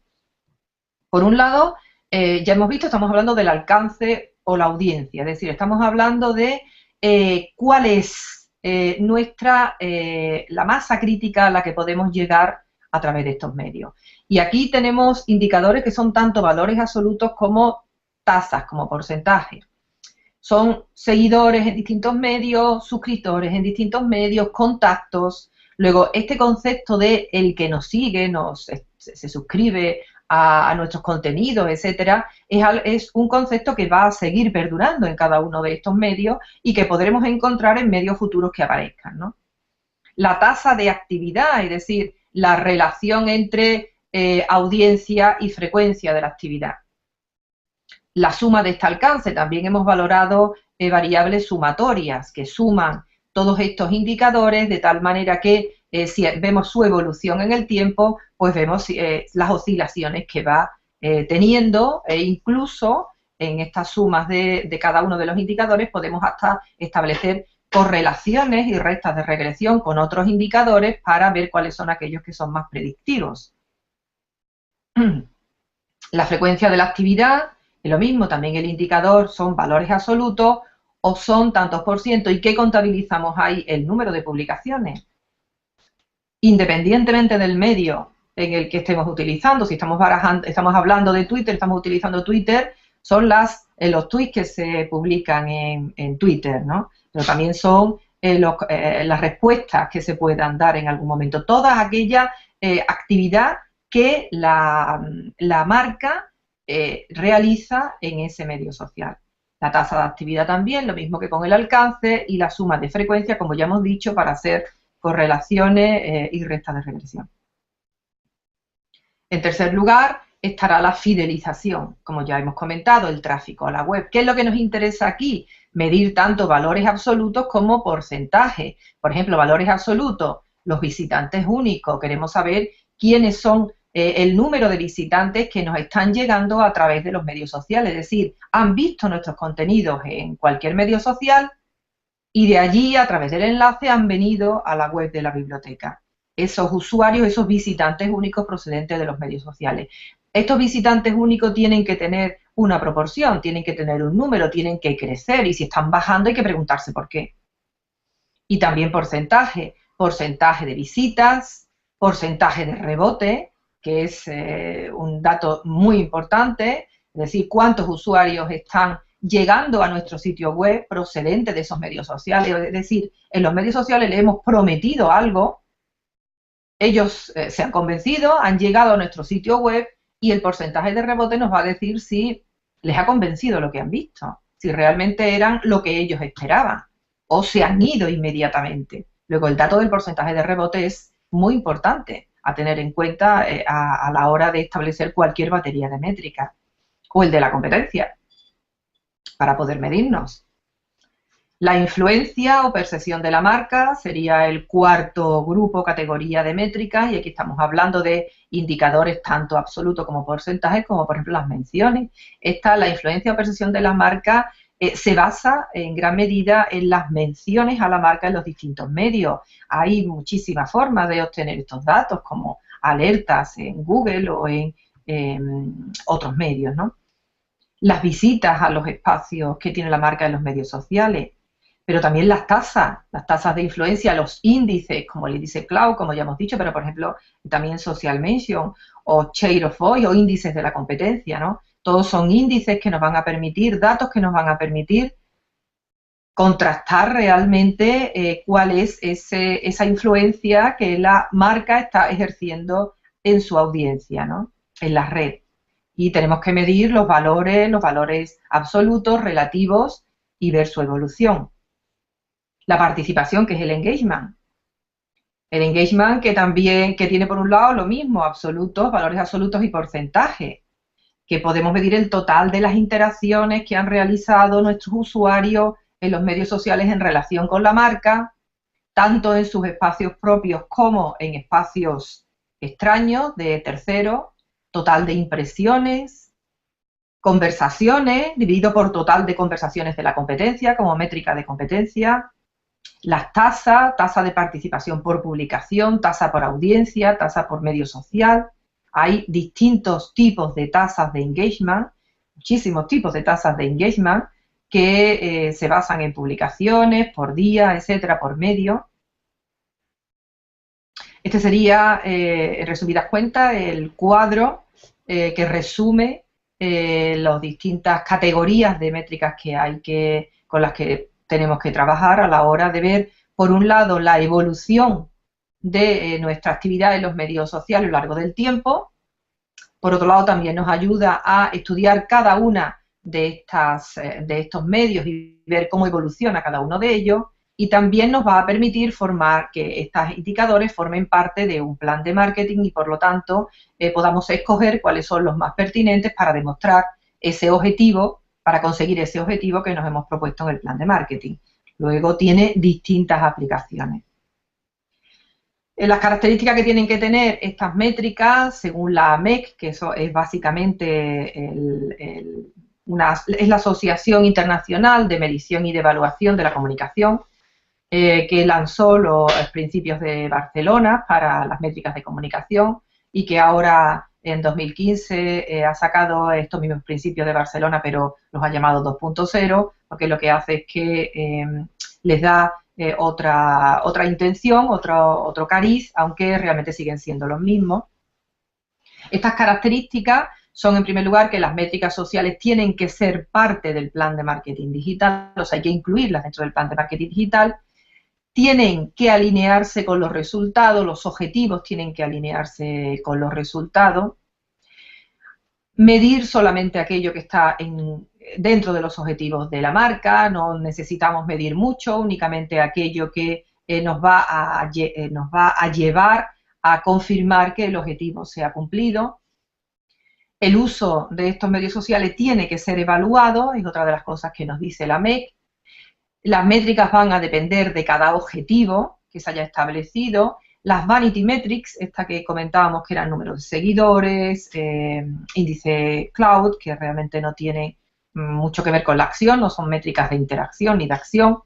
Por un lado, ya hemos visto, estamos hablando del alcance o la audiencia, es decir, estamos hablando de cuál es la masa crítica a la que podemos llegar a través de estos medios. Y aquí tenemos indicadores que son tanto valores absolutos como tasas, como porcentajes. Son seguidores en distintos medios, suscriptores en distintos medios, contactos. Luego, este concepto de el que nos sigue, se suscribe a nuestros contenidos, etcétera, es un concepto que va a seguir perdurando en cada uno de estos medios y que podremos encontrar en medios futuros que aparezcan, ¿no? La tasa de actividad, es decir, la relación entre audiencia y frecuencia de la actividad. La suma de este alcance, también hemos valorado variables sumatorias que suman todos estos indicadores de tal manera que si vemos su evolución en el tiempo, pues vemos las oscilaciones que va teniendo, e incluso en estas sumas de cada uno de los indicadores podemos hasta establecer correlaciones y restas de regresión con otros indicadores para ver cuáles son aquellos que son más predictivos. La frecuencia de la actividad es lo mismo, también el indicador son valores absolutos o son tantos por ciento. ¿Y qué contabilizamos ahí? El número de publicaciones. Independientemente del medio en el que estemos utilizando, si estamos hablando de Twitter, estamos utilizando Twitter, son los tweets que se publican en Twitter, ¿no? Pero también son las respuestas que se puedan dar en algún momento. Toda aquella actividad que la marca realiza en ese medio social. La tasa de actividad también, lo mismo que con el alcance, y la suma de frecuencia, como ya hemos dicho, para hacer correlaciones y restas de regresión. En tercer lugar, estará la fidelización, como ya hemos comentado, el tráfico a la web. ¿Qué es lo que nos interesa aquí? Medir tanto valores absolutos como porcentajes. Por ejemplo, valores absolutos, los visitantes únicos. Queremos saber quiénes son el número de visitantes que nos están llegando a través de los medios sociales. Es decir, han visto nuestros contenidos en cualquier medio social y de allí, a través del enlace, han venido a la web de la biblioteca. Esos usuarios, esos visitantes únicos procedentes de los medios sociales. Estos visitantes únicos tienen que tener una proporción, tienen que tener un número, tienen que crecer, y si están bajando hay que preguntarse por qué. Y también porcentaje de visitas, porcentaje de rebote, que es un dato muy importante, es decir, cuántos usuarios están llegando a nuestro sitio web procedente de esos medios sociales. Es decir, en los medios sociales les hemos prometido algo, ellos se han convencido, han llegado a nuestro sitio web, y el porcentaje de rebote nos va a decir si les ha convencido lo que han visto, si realmente eran lo que ellos esperaban. o se han ido inmediatamente. Luego, el dato del porcentaje de rebote es muy importante a tener en cuenta a la hora de establecer cualquier batería de métricas, o el de la competencia, para poder medirnos. La influencia o percepción de la marca sería el cuarto grupo, categoría de métricas, y aquí estamos hablando de indicadores tanto absolutos como porcentajes, como por ejemplo las menciones. La influencia o percepción de la marca se basa en gran medida en las menciones a la marca en los distintos medios. Hay muchísimas formas de obtener estos datos, como alertas en Google o en otros medios, ¿no? Las visitas a los espacios que tiene la marca en los medios sociales, pero también las tasas de influencia, los índices, como el índice Cloud, como ya hemos dicho, pero por ejemplo también Social Mention o Share of Voice o índices de la competencia, ¿no? Todos son índices que nos van a permitir, datos que nos van a permitir contrastar realmente cuál es esa influencia que la marca está ejerciendo en su audiencia, ¿no? En la red. Y tenemos que medir los valores absolutos, relativos, y ver su evolución. La participación, que es el engagement. El engagement que tiene por un lado lo mismo, absolutos, valores absolutos y porcentaje, que podemos medir el total de las interacciones que han realizado nuestros usuarios en los medios sociales en relación con la marca, tanto en sus espacios propios como en espacios extraños de terceros, total de impresiones, conversaciones, dividido por total de conversaciones de la competencia como métrica de competencia, las tasa de participación por publicación, tasa por audiencia, tasa por medio social. Hay distintos tipos de tasas de engagement, muchísimos tipos de tasas de engagement que se basan en publicaciones, por día, etcétera, por medio. Este sería, en resumidas cuentas, el cuadro que resume las distintas categorías de métricas que hay con las que tenemos que trabajar a la hora de ver, por un lado, la evolución de nuestra actividad en los medios sociales a lo largo del tiempo. Por otro lado, también nos ayuda a estudiar cada una de estos medios y ver cómo evoluciona cada uno de ellos. Y también nos va a permitir formar que estos indicadores formen parte de un plan de marketing y, por lo tanto, podamos escoger cuáles son los más pertinentes para demostrar ese objetivo, para conseguir ese objetivo que nos hemos propuesto en el plan de marketing. Luego tiene distintas aplicaciones. Las características que tienen que tener estas métricas, según la AMEC, que eso es básicamente es la Asociación Internacional de Medición y de Evaluación de la Comunicación, que lanzó los principios de Barcelona para las métricas de comunicación y que ahora en 2015 ha sacado estos mismos principios de Barcelona, pero los ha llamado 2.0, porque lo que hace es que les da otra intención, otro cariz, aunque realmente siguen siendo los mismos. Estas características son, en primer lugar, que las métricas sociales tienen que ser parte del plan de marketing digital, o sea, hay que incluirlas dentro del plan de marketing digital. Tienen que alinearse con los resultados, los objetivos tienen que alinearse con los resultados. Medir solamente aquello que está dentro de los objetivos de la marca, no necesitamos medir mucho, únicamente aquello que nos va a llevar a confirmar que el objetivo se ha cumplido. El uso de estos medios sociales tiene que ser evaluado, es otra de las cosas que nos dice la MEC. Las métricas van a depender de cada objetivo que se haya establecido. Las vanity metrics, esta que comentábamos que eran números de seguidores, índice cloud, que realmente no tiene mucho que ver con la acción, no son métricas de interacción ni de acción.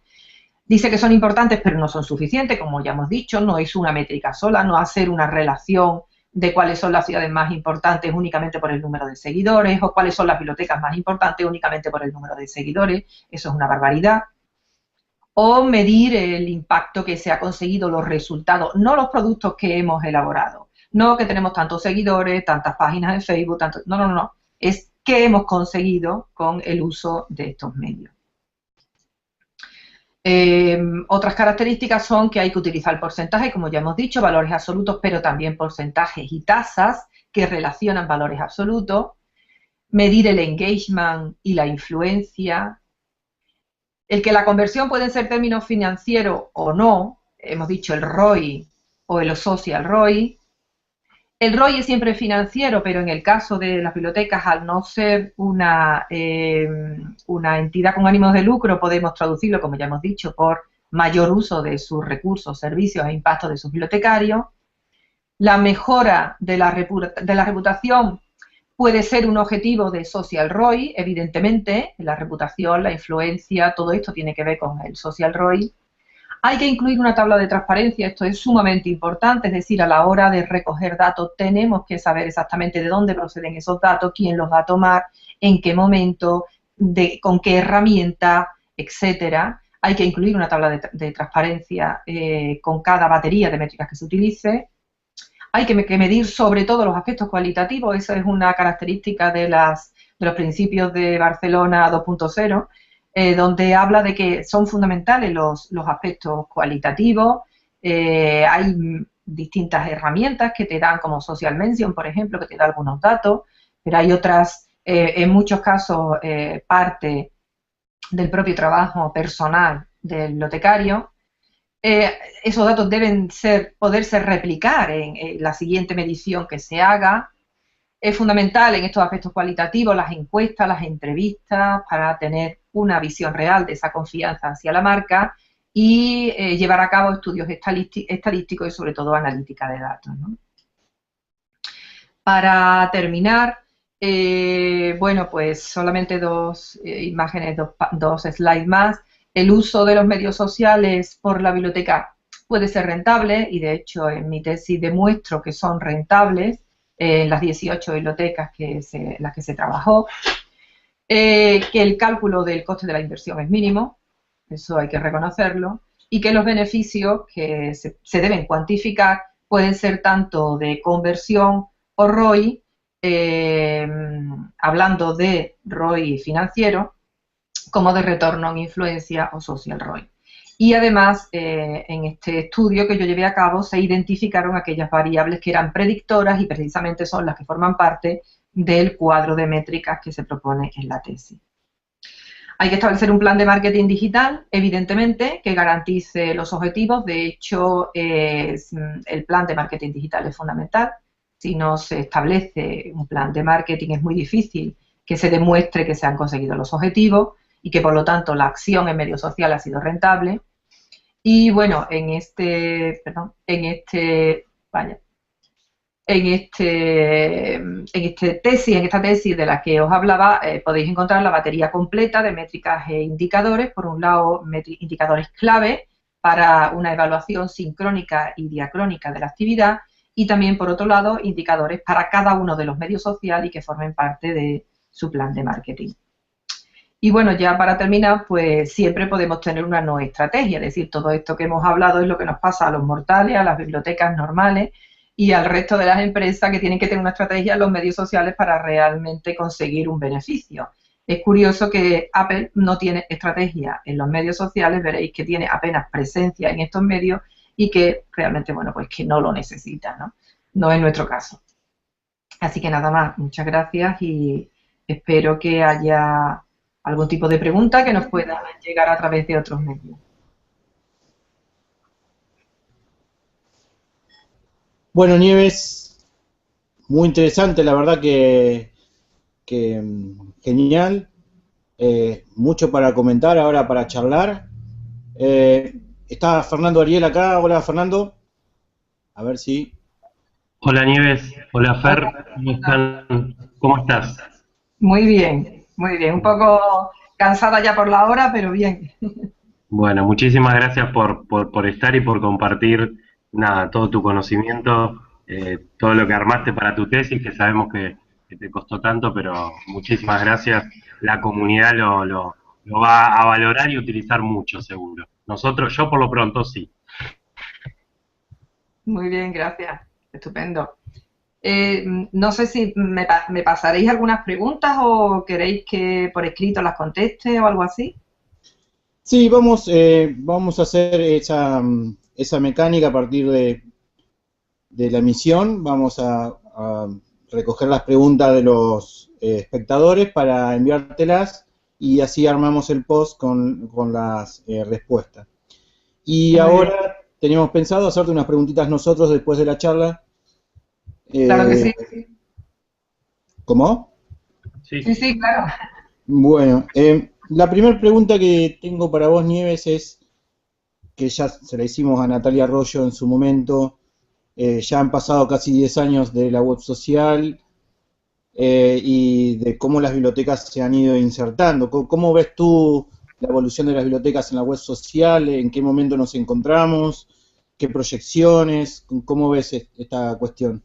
Dice que son importantes, pero no son suficientes, como ya hemos dicho, no es una métrica sola, no hacer una relación de cuáles son las ciudades más importantes únicamente por el número de seguidores, o cuáles son las bibliotecas más importantes únicamente por el número de seguidores, eso es una barbaridad. O medir el impacto que se ha conseguido, los resultados, no los productos que hemos elaborado, no que tenemos tantos seguidores, tantas páginas en Facebook, no, es qué hemos conseguido con el uso de estos medios. Otras características son que hay que utilizar porcentaje, como ya hemos dicho, valores absolutos, pero también porcentajes y tasas que relacionan valores absolutos, medir el engagement y la influencia, El que la conversión puede ser términos financieros o no, hemos dicho el ROI o el social ROI. El ROI es siempre financiero, pero en el caso de las bibliotecas, al no ser una entidad con ánimos de lucro, podemos traducirlo, como ya hemos dicho, por mayor uso de sus recursos, servicios e impacto de sus bibliotecarios. La mejora de la reputación puede ser un objetivo de social ROI, evidentemente, la reputación, la influencia, todo esto tiene que ver con el social ROI. Hay que incluir una tabla de transparencia, esto es sumamente importante, es decir, a la hora de recoger datos tenemos que saber exactamente de dónde proceden esos datos, quién los va a tomar, en qué momento, con qué herramienta, etcétera. Hay que incluir una tabla de transparencia con cada batería de métricas que se utilice. Hay que medir sobre todo los aspectos cualitativos, esa es una característica de los principios de Barcelona 2.0, donde habla de que son fundamentales los aspectos cualitativos. Hay distintas herramientas que te dan, como Social Mention, por ejemplo, que te da algunos datos, pero hay otras, en muchos casos, parte del propio trabajo personal del bibliotecario. Esos datos deben poderse replicar en la siguiente medición que se haga. Es fundamental en estos aspectos cualitativos las encuestas, las entrevistas, para tener una visión real de esa confianza hacia la marca y llevar a cabo estudios estadísticos y sobre todo analítica de datos, ¿no? Para terminar, bueno, pues solamente dos imágenes, dos slides más. El uso de los medios sociales por la biblioteca puede ser rentable y, de hecho, en mi tesis demuestro que son rentables en las 18 bibliotecas las que se trabajó. Que el cálculo del coste de la inversión es mínimo, eso hay que reconocerlo, y que los beneficios que se deben cuantificar pueden ser tanto de conversión o ROI, hablando de ROI financiero, como de retorno en influencia o social ROI. Y además, en este estudio que yo llevé a cabo, se identificaron aquellas variables que eran predictoras y precisamente son las que forman parte del cuadro de métricas que se propone en la tesis. Hay que establecer un plan de marketing digital, evidentemente, que garantice los objetivos. De hecho, el plan de marketing digital es fundamental. Si no se establece un plan de marketing, es muy difícil que se demuestre que se han conseguido los objetivos y que, por lo tanto, la acción en medio social ha sido rentable. Y, bueno, en esta tesis de la que os hablaba, podéis encontrar la batería completa de métricas e indicadores. Por un lado, indicadores clave para una evaluación sincrónica y diacrónica de la actividad y también, por otro lado, indicadores para cada uno de los medios sociales y que formen parte de su plan de marketing. Y bueno, ya para terminar, pues siempre podemos tener una no estrategia, es decir, todo esto que hemos hablado es lo que nos pasa a los mortales, a las bibliotecas normales y al resto de las empresas que tienen que tener una estrategia en los medios sociales para realmente conseguir un beneficio. Es curioso que Apple no tiene estrategia en los medios sociales, veréis que tiene apenas presencia en estos medios y que realmente, bueno, pues que no lo necesita, ¿no? No es nuestro caso. Así que nada más, muchas gracias y espero que haya algún tipo de pregunta que nos pueda llegar a través de otros medios.
Bueno, Nieves, muy interesante, la verdad que genial. Mucho para comentar, ahora para charlar. Está Fernando Ariel acá. Hola, Fernando. A ver si...
Hola Nieves, hola Fer, ¿cómo están? ¿Cómo estás?
Muy bien, muy bien. Un poco cansada ya por la hora, pero bien.
Bueno, muchísimas gracias por estar y por compartir nada, todo tu conocimiento, todo lo que armaste para tu tesis, que sabemos que te costó tanto, pero muchísimas gracias. La comunidad lo va a valorar y utilizar mucho, seguro. Nosotros, yo por lo pronto sí.
Muy bien, gracias. Estupendo. No sé si me pasaréis algunas preguntas o queréis que por escrito las conteste o algo así.
Sí, vamos a hacer esa mecánica a partir de la emisión. Vamos a recoger las preguntas de los espectadores para enviártelas y así armamos el post con las respuestas. Y
Muy
ahora teníamos pensado hacerte unas preguntitas nosotros después de la charla.
Claro que sí.
¿Cómo?
Sí.
Sí, sí, claro.
Bueno, la primera pregunta que tengo para vos, Nieves, es que ya se la hicimos a Natalia Arroyo en su momento. Ya han pasado casi 10 años de la web social y de cómo las bibliotecas se han ido insertando. ¿Cómo ves tú la evolución de las bibliotecas en la web social? ¿En qué momento nos encontramos? ¿Qué proyecciones? ¿Cómo ves esta cuestión?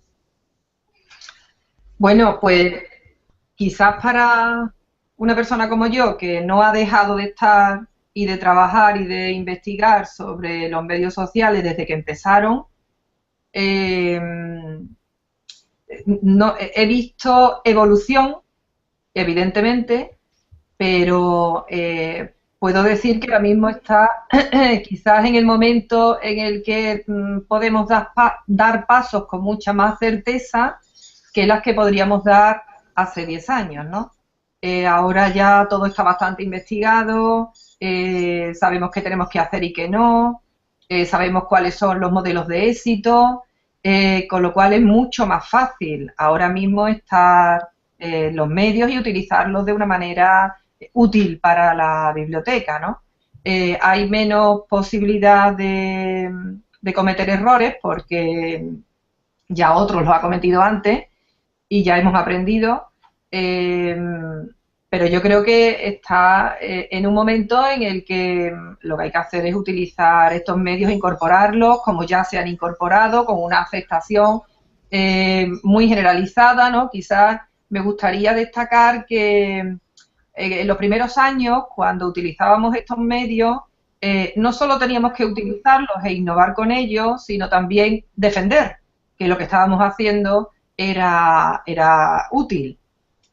Bueno, pues quizás para una persona como yo, que no ha dejado de estar y de trabajar y de investigar sobre los medios sociales desde que empezaron, eh, no, he visto evolución, evidentemente, pero puedo decir que ahora mismo está quizás en el momento en el que podemos dar pasos con mucha más certeza que las que podríamos dar hace 10 años, ¿no? Ahora ya todo está bastante investigado, sabemos qué tenemos que hacer y qué no, sabemos cuáles son los modelos de éxito, con lo cual es mucho más fácil ahora mismo estar los medios y utilizarlos de una manera útil para la biblioteca, ¿no? Hay menos posibilidad de cometer errores porque ya otros los ha cometido antes y ya hemos aprendido, pero yo creo que está en un momento en el que lo que hay que hacer es utilizar estos medios, incorporarlos como ya se han incorporado, con una aceptación muy generalizada, ¿no? Quizás me gustaría destacar que en los primeros años, cuando utilizábamos estos medios, no solo teníamos que utilizarlos e innovar con ellos, sino también defender que lo que estábamos haciendo era útil.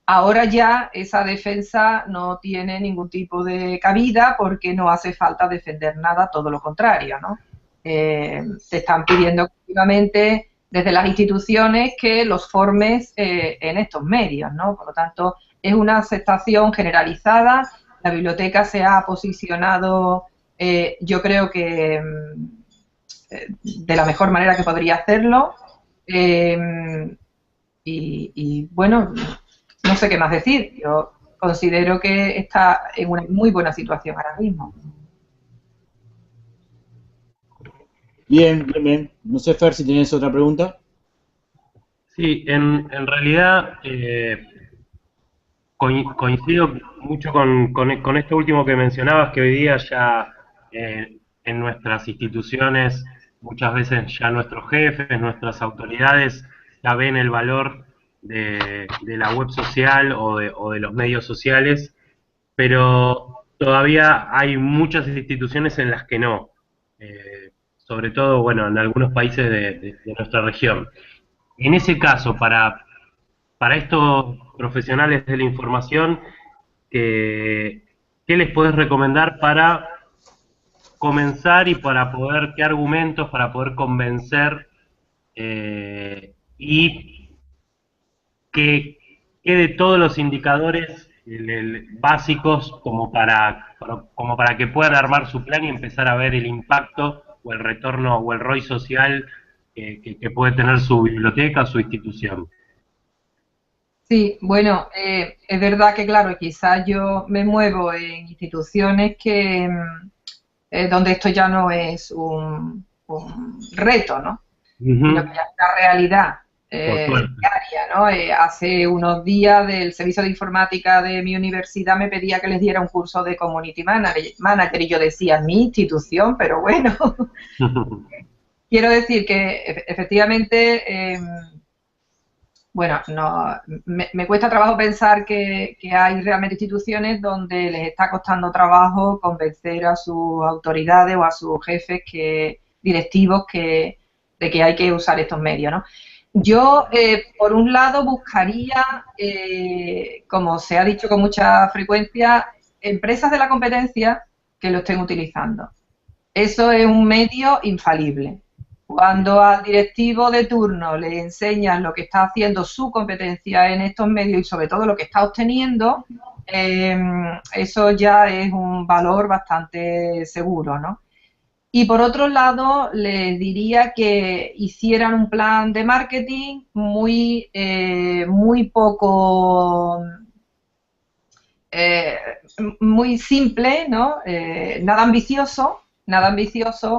Ahora ya esa defensa no tiene ningún tipo de cabida porque no hace falta defender nada, todo lo contrario, ¿no? Te están pidiendo continuamente desde las instituciones que los formes en estos medios, ¿no? Por lo tanto, es una aceptación generalizada. La biblioteca se ha posicionado, yo creo que de la mejor manera que podría hacerlo. Y bueno, no sé qué más decir. Yo considero que está en una muy buena situación ahora mismo.
Bien, bien, bien. No sé, Fer, si tienes otra pregunta.
Sí, en realidad coincido mucho con esto último que mencionabas, que hoy día ya en nuestras instituciones, muchas veces ya nuestros jefes, nuestras autoridades ya ven el valor de la web social o de los medios sociales, pero todavía hay muchas instituciones en las que no, sobre todo, bueno, en algunos países de nuestra región. En ese caso, para estos profesionales de la información, ¿qué les podés recomendar para comenzar y para poder, qué argumentos para poder convencer y que de todos los indicadores básicos como para que puedan armar su plan y empezar a ver el impacto o el retorno o el ROI social que puede tener su biblioteca o su institución?
Sí, bueno, es verdad que, claro, quizás yo me muevo en instituciones que donde esto ya no es un reto, ¿no? Sino que ya es una realidad
Por suerte.
diaria, ¿no? Hace unos días del servicio de informática de mi universidad me pedía que les diera un curso de Community Manager y yo decía, mi institución, pero bueno, quiero decir que efectivamente, bueno, no, me cuesta trabajo pensar que hay realmente instituciones donde les está costando trabajo convencer a sus autoridades o a sus jefes directivos de que hay que usar estos medios, ¿no? Yo, por un lado, buscaría, como se ha dicho con mucha frecuencia, empresas de la competencia que lo estén utilizando. Eso es un medio infalible. Cuando al directivo de turno le enseñan lo que está haciendo su competencia en estos medios y sobre todo lo que está obteniendo, eso ya es un valor bastante seguro, ¿no? Y por otro lado, les diría que hicieran un plan de marketing muy poco, eh, muy simple, ¿no? Nada ambicioso,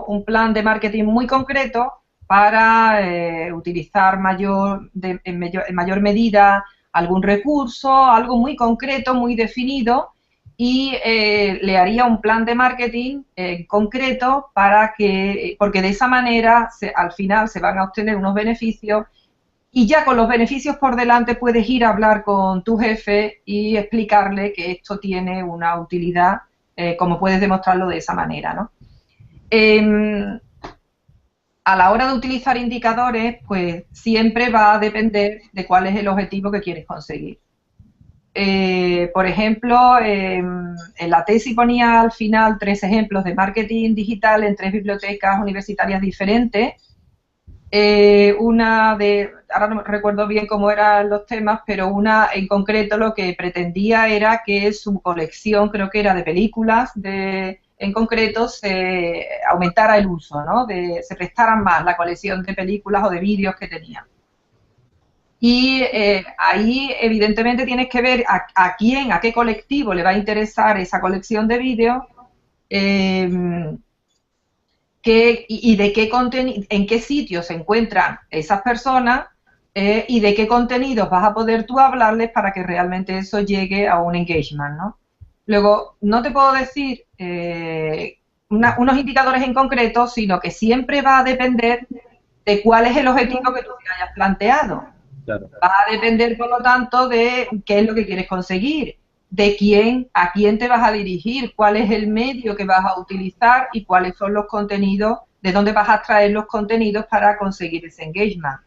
un plan de marketing muy concreto para utilizar en mayor medida algún recurso, algo muy concreto, muy definido, y le haría un plan de marketing concreto porque de esa manera al final se van a obtener unos beneficios y ya con los beneficios por delante puedes ir a hablar con tu jefe y explicarle que esto tiene una utilidad, como puedes demostrarlo de esa manera, ¿no? A la hora de utilizar indicadores, pues siempre va a depender de cuál es el objetivo que quieres conseguir. Por ejemplo, en la tesis ponía al final 3 ejemplos de marketing digital en 3 bibliotecas universitarias diferentes. Ahora no recuerdo bien cómo eran los temas, pero una en concreto lo que pretendía era que su colección, creo que era de películas, en concreto se aumentara el uso, ¿no? Se prestaran más la colección de películas o de vídeos que tenían. Y ahí evidentemente tienes que ver a qué colectivo le va a interesar esa colección de vídeos, y de qué en qué sitios se encuentran esas personas, y de qué contenidos vas a poder tú hablarles para que realmente eso llegue a un engagement, ¿no? Luego, no te puedo decir unos indicadores en concreto, sino que siempre va a depender de cuál es el objetivo que tú te hayas planteado.
Claro.
Va a depender, por lo tanto, de qué es lo que quieres conseguir, a quién te vas a dirigir, cuál es el medio que vas a utilizar y cuáles son los contenidos, de dónde vas a extraer los contenidos para conseguir ese engagement.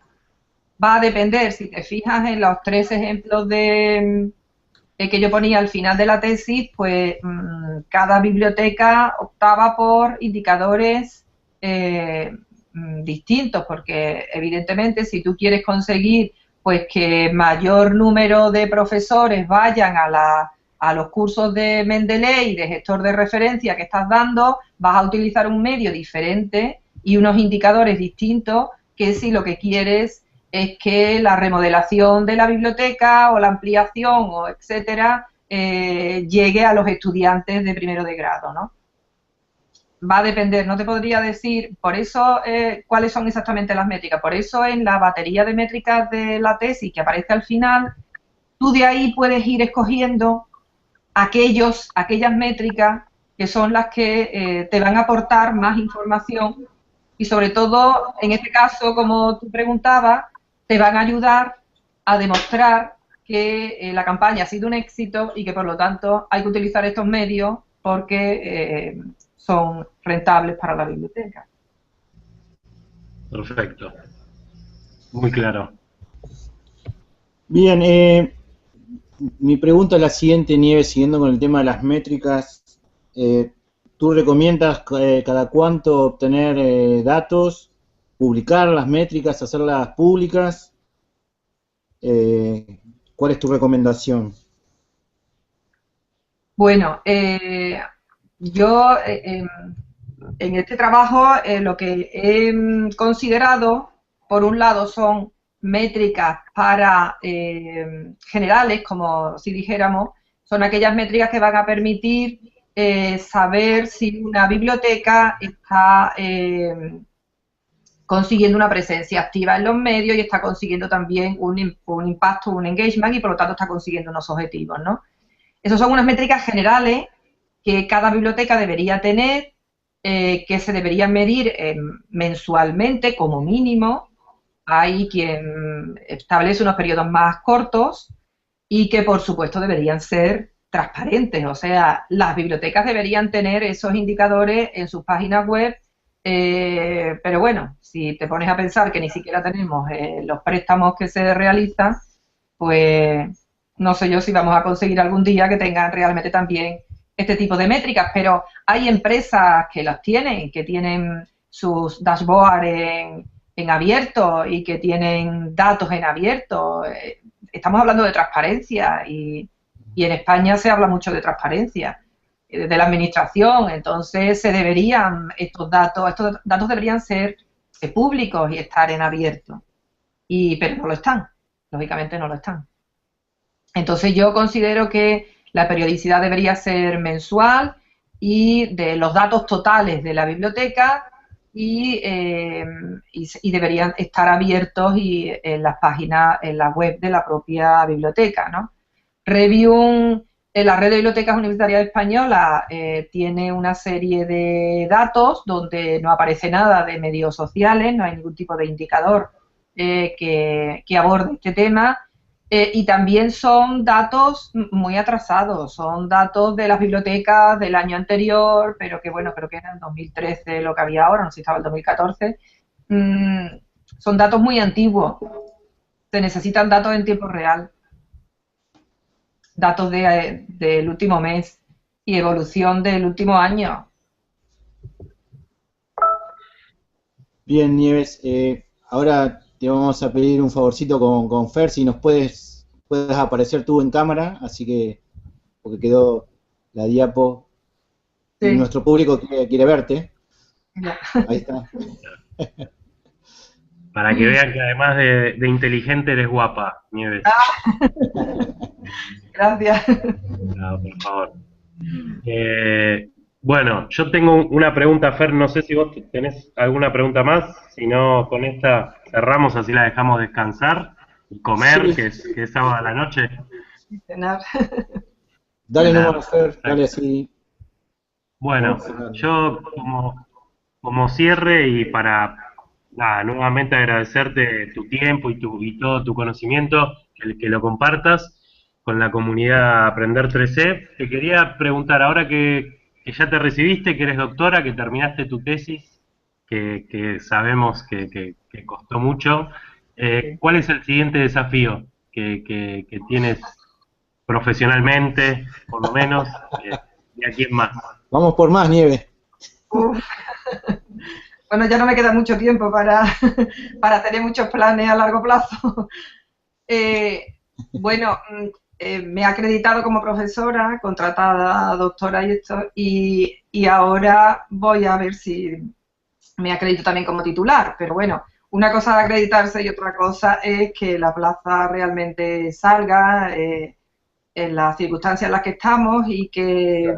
Va a depender, si te fijas en los 3 ejemplos que yo ponía al final de la tesis, pues cada biblioteca optaba por indicadores distintos, porque evidentemente si tú quieres conseguir pues que mayor número de profesores vayan a los cursos de Mendeley y de gestor de referencia que estás dando, vas a utilizar un medio diferente y unos indicadores distintos que si lo que quieres es que la remodelación de la biblioteca o la ampliación o etcétera llegue a los estudiantes de primero de grado, ¿no? Va a depender, no te podría decir, por eso, cuáles son exactamente las métricas. Por eso en la batería de métricas de la tesis que aparece al final, tú de ahí puedes ir escogiendo aquellas métricas que son las que te van a aportar más información y sobre todo, en este caso, como tú preguntabas, te van a ayudar a demostrar que la campaña ha sido un éxito y que por lo tanto hay que utilizar estos medios porque son rentables para la biblioteca.
Perfecto. Muy claro.
Bien, mi pregunta es la siguiente, Nieves, siguiendo con el tema de las métricas. ¿Tú recomiendas cada cuánto obtener datos, publicar las métricas, hacerlas públicas? ¿Cuál es tu recomendación?
Bueno, yo en este trabajo lo que he considerado, por un lado, son métricas generales, como si dijéramos, son aquellas métricas que van a permitir saber si una biblioteca está consiguiendo una presencia activa en los medios y está consiguiendo también un impacto, un engagement y por lo tanto está consiguiendo unos objetivos, ¿no? Esas son unas métricas generales que cada biblioteca debería tener, que se deberían medir mensualmente como mínimo. Hay quien establece unos periodos más cortos y que por supuesto deberían ser transparentes, o sea, las bibliotecas deberían tener esos indicadores en sus páginas web, pero bueno, si te pones a pensar que ni siquiera tenemos los préstamos que se realizan, pues no sé yo si vamos a conseguir algún día que tengan realmente también este tipo de métricas, pero hay empresas que las tienen, que tienen sus dashboards en abierto y que tienen datos en abierto. Estamos hablando de transparencia y Y en España se habla mucho de transparencia de la administración, entonces estos datos deberían ser públicos y estar en abierto, pero no lo están, lógicamente no lo están. Entonces yo considero que la periodicidad debería ser mensual y de los datos totales de la biblioteca y deberían estar abiertos y en las páginas, en la web de la propia biblioteca, ¿no? Revium, la red de bibliotecas universitarias españolas tiene una serie de datos donde no aparece nada de medios sociales, no hay ningún tipo de indicador que aborde este tema. Y también son datos muy atrasados, son datos de las bibliotecas del año anterior, pero que bueno, creo que era en 2013 lo que había ahora, no sé si estaba en 2014. Son datos muy antiguos, se necesitan datos en tiempo real, datos del último mes y evolución del último año.
Bien, Nieves, ahora te vamos a pedir un favorcito con Fer, si nos puedes aparecer tú en cámara, así que, porque quedó la diapo y
Sí.
nuestro público quiere verte.
Ya.
Ahí está.
Para que vean que además de inteligente eres guapa, Nieves.
Gracias.
No, por favor. Bueno, yo tengo una pregunta, Fer, no sé si vos tenés alguna pregunta más, si no, con esta cerramos, así la dejamos descansar y comer,
Sí.
que es sábado a la noche.
Cenar.
Dale
Cenar,
número, Fer,
exacto.
dale así.
Bueno,
Vamos a cenar.
yo como cierre y para nada, nuevamente agradecerte tu tiempo y todo tu conocimiento, que lo compartas con la comunidad Aprender 3C. Te quería preguntar, ahora que ya te recibiste, que eres doctora, que terminaste tu tesis, que sabemos que costó mucho, ¿cuál es el siguiente desafío que tienes profesionalmente, por lo menos, de aquí en más?
Vamos por más, Nieves.
Uf. Bueno, ya no me queda mucho tiempo para tener muchos planes a largo plazo. Bueno, me he acreditado como profesora, contratada doctora y esto, y ahora voy a ver si me acredito también como titular. Pero bueno, una cosa es acreditarse y otra cosa es que la plaza realmente salga en las circunstancias en las que estamos y que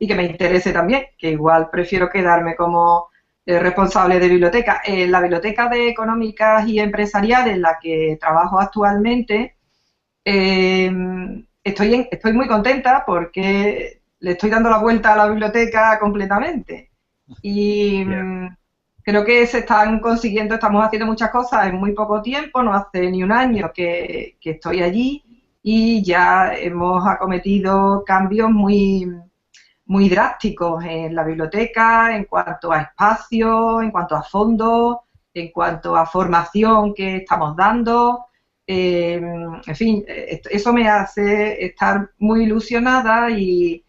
me interese también, que igual prefiero quedarme como responsable de biblioteca. La biblioteca de económicas y empresariales en la que trabajo actualmente, estoy muy contenta porque le estoy dando la vuelta a la biblioteca completamente. Y creo que se están consiguiendo, estamos haciendo muchas cosas en muy poco tiempo, no hace ni un año que estoy allí y ya hemos acometido cambios muy drásticos en la biblioteca en cuanto a espacio, en cuanto a fondos, en cuanto a formación que estamos dando. En fin, eso me hace estar muy ilusionada y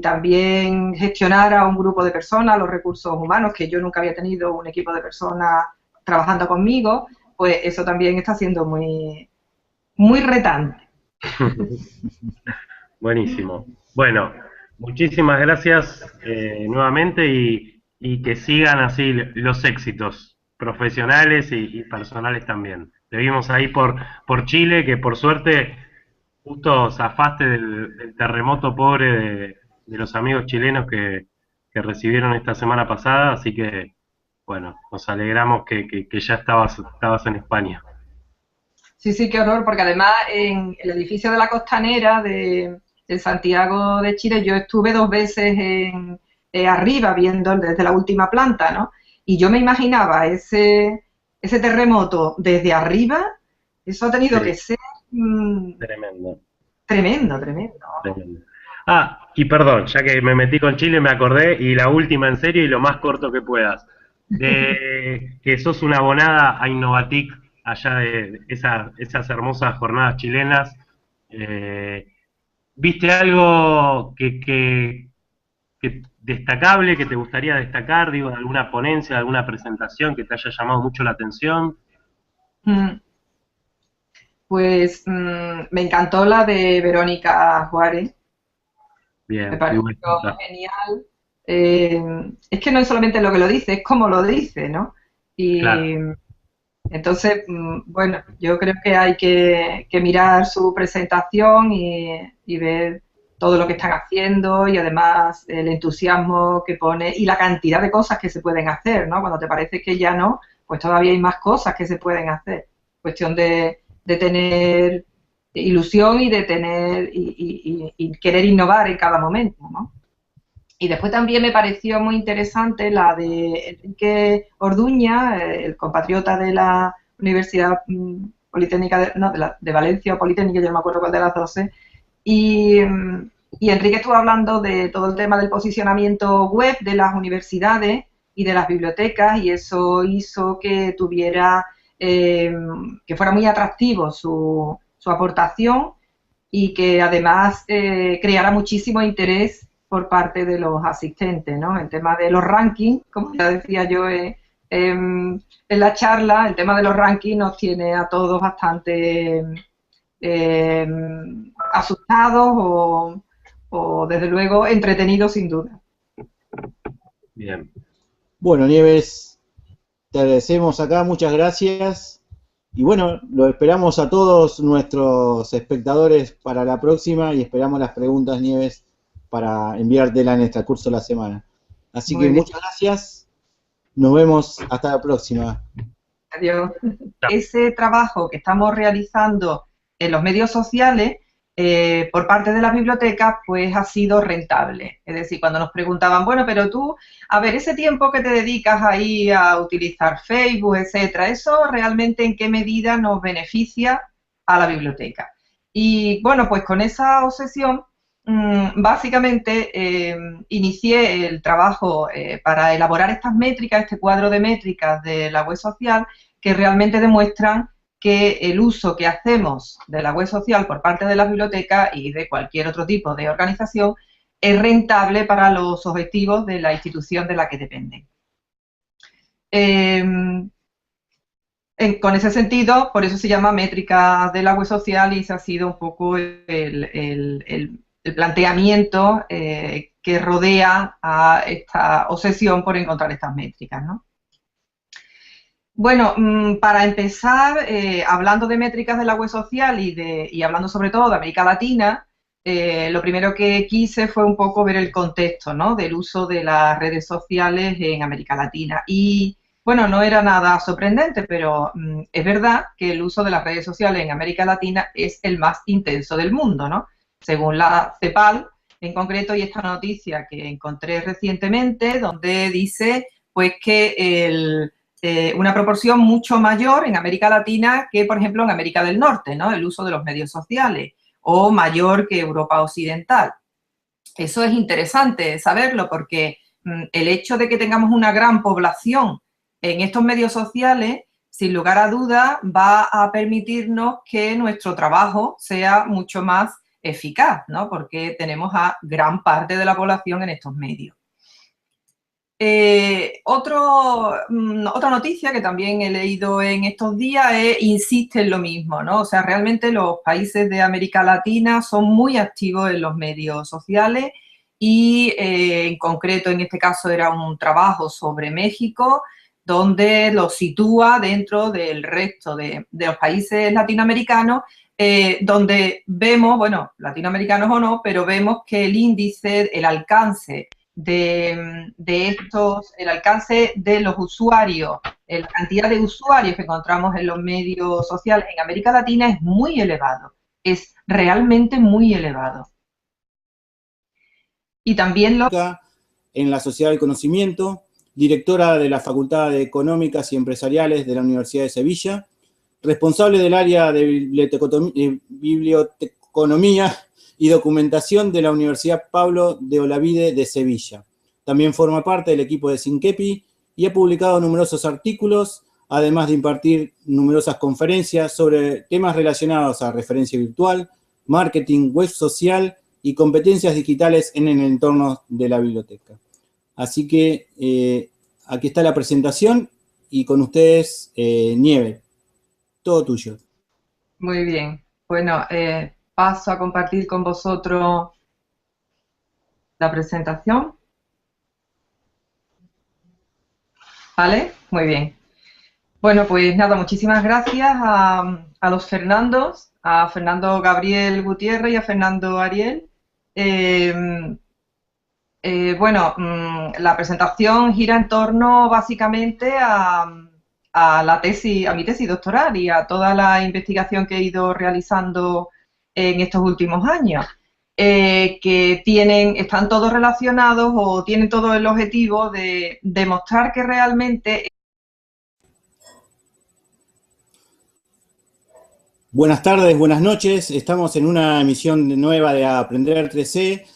también gestionar a un grupo de personas, los recursos humanos, que yo nunca había tenido un equipo de personas trabajando conmigo, pues eso también está siendo muy retante.
Buenísimo. Bueno, muchísimas gracias nuevamente y que sigan así los éxitos profesionales y personales también. Te vimos ahí por Chile, que por suerte justo zafaste del terremoto pobre de los amigos chilenos que recibieron esta semana pasada, así que bueno, nos alegramos que ya estabas en España.
Sí, sí, qué horror, porque además en el edificio de la Costanera de Santiago de Chile yo estuve 2 veces arriba viendo desde la última planta, ¿no? Y yo me imaginaba ese terremoto desde arriba, eso ha tenido
Sí,
que ser
tremendo.
tremendo, tremendo.
Tremendo. Ah, y perdón, ya que me metí con Chile, me acordé, y la última en serio y lo más corto que puedas, de que sos una abonada a Innovatic, allá de esas hermosas jornadas chilenas. Eh, ¿Viste algo que destacable que te gustaría destacar, digo, de alguna ponencia, de alguna presentación que te haya llamado mucho la atención?
Mm. Pues me encantó la de Verónica Juárez, me
Bien, muy
pareció
buena nota.
genial. Es que no es solamente lo que lo dice, es cómo lo dice, ¿no? Y
Claro,
entonces, bueno, yo creo que hay que mirar su presentación y ver todo lo que están haciendo y además el entusiasmo que pone y la cantidad de cosas que se pueden hacer, ¿no? Cuando te parece que ya no, pues todavía hay más cosas que se pueden hacer. Cuestión de tener ilusión y de tener y querer innovar en cada momento, ¿no? Y después también me pareció muy interesante la de Enrique Orduña, el compatriota de la Universidad Politécnica no, de Valencia o Politécnica, yo no me acuerdo cuál de las dos es. Y, y Enrique estuvo hablando de todo el tema del posicionamiento web de las universidades y de las bibliotecas, y eso hizo que tuviera, que fuera muy atractivo su aportación y que además creara muchísimo interés por parte de los asistentes, ¿no? El tema de los rankings, como ya decía yo en la charla, el tema de los rankings nos tiene a todos bastante eh, asustados o, desde luego, entretenidos sin duda.
bien.
Bueno, Nieves, te agradecemos acá, muchas gracias. Y bueno, lo esperamos a todos nuestros espectadores para la próxima y esperamos las preguntas, Nieves, para enviártela en el transcurso de la semana. Así que
Muy bien,
muchas gracias, nos vemos hasta la próxima.
adiós. Ese trabajo que estamos realizando en los medios sociales por parte de las bibliotecas, pues ha sido rentable. Es decir, cuando nos preguntaban, bueno, pero tú, a ver, ese tiempo que te dedicas ahí a utilizar Facebook, etcétera, ¿eso realmente en qué medida nos beneficia a la biblioteca? Y bueno, pues con esa obsesión, básicamente inicié el trabajo para elaborar estas métricas, este cuadro de métricas de la web social, que realmente demuestran que el uso que hacemos de la web social por parte de las bibliotecas y de cualquier otro tipo de organización es rentable para los objetivos de la institución de la que dependen. Con ese sentido, por eso se llama métrica de la web social y ese ha sido un poco el planteamiento que rodea a esta obsesión por encontrar estas métricas, ¿no? Bueno, para empezar, hablando de métricas de la web social y hablando sobre todo de América Latina, lo primero que quise fue un poco ver el contexto, ¿no?, del uso de las redes sociales en América Latina. Y bueno, no era nada sorprendente, pero es verdad que el uso de las redes sociales en América Latina es el más intenso del mundo, ¿no? Según la CEPAL, en concreto, y esta noticia que encontré recientemente, donde dice pues que una proporción mucho mayor en América Latina que, por ejemplo, en América del Norte, ¿no?, el uso de los medios sociales, o mayor que Europa Occidental. Eso es interesante saberlo porque el hecho de que tengamos una gran población en estos medios sociales, sin lugar a dudas, va a permitirnos que nuestro trabajo sea mucho más eficaz, ¿no?, porque tenemos a gran parte de la población en estos medios. Otra noticia que también he leído en estos días insiste en lo mismo, ¿no? O sea, realmente los países de América Latina son muy activos en los medios sociales y en concreto en este caso era un trabajo sobre México donde lo sitúa dentro del resto de los países latinoamericanos, donde vemos, bueno, latinoamericanos o no, pero vemos que el índice, el alcance el alcance de los usuarios, la cantidad de usuarios que encontramos en los medios sociales en América Latina es muy elevado, es realmente muy elevado. Y también
en la Sociedad del Conocimiento, directora de la Facultad de Económicas y Empresariales de la Universidad de Sevilla, responsable del área de biblioteconomía y documentación de la Universidad Pablo de Olavide de Sevilla. También forma parte del equipo de Sinkepi y ha publicado numerosos artículos, además de impartir numerosas conferencias sobre temas relacionados a referencia virtual, marketing, web social y competencias digitales en el entorno de la biblioteca. Así que aquí está la presentación y con ustedes, Nieve, todo tuyo.
Muy bien. Bueno, paso a compartir con vosotros la presentación. ¿Vale? Muy bien. Bueno, pues nada, muchísimas gracias a los Fernandos, a Fernando Gabriel Gutiérrez y a Fernando Ariel. Eh, la presentación gira en torno básicamente a la tesis, a mi tesis doctoral y a toda la investigación que he ido realizando en estos últimos años, que están todos relacionados o tienen todo el objetivo de demostrar que realmente.
Buenas tardes, buenas noches. Estamos en una emisión nueva de Aprender 3C.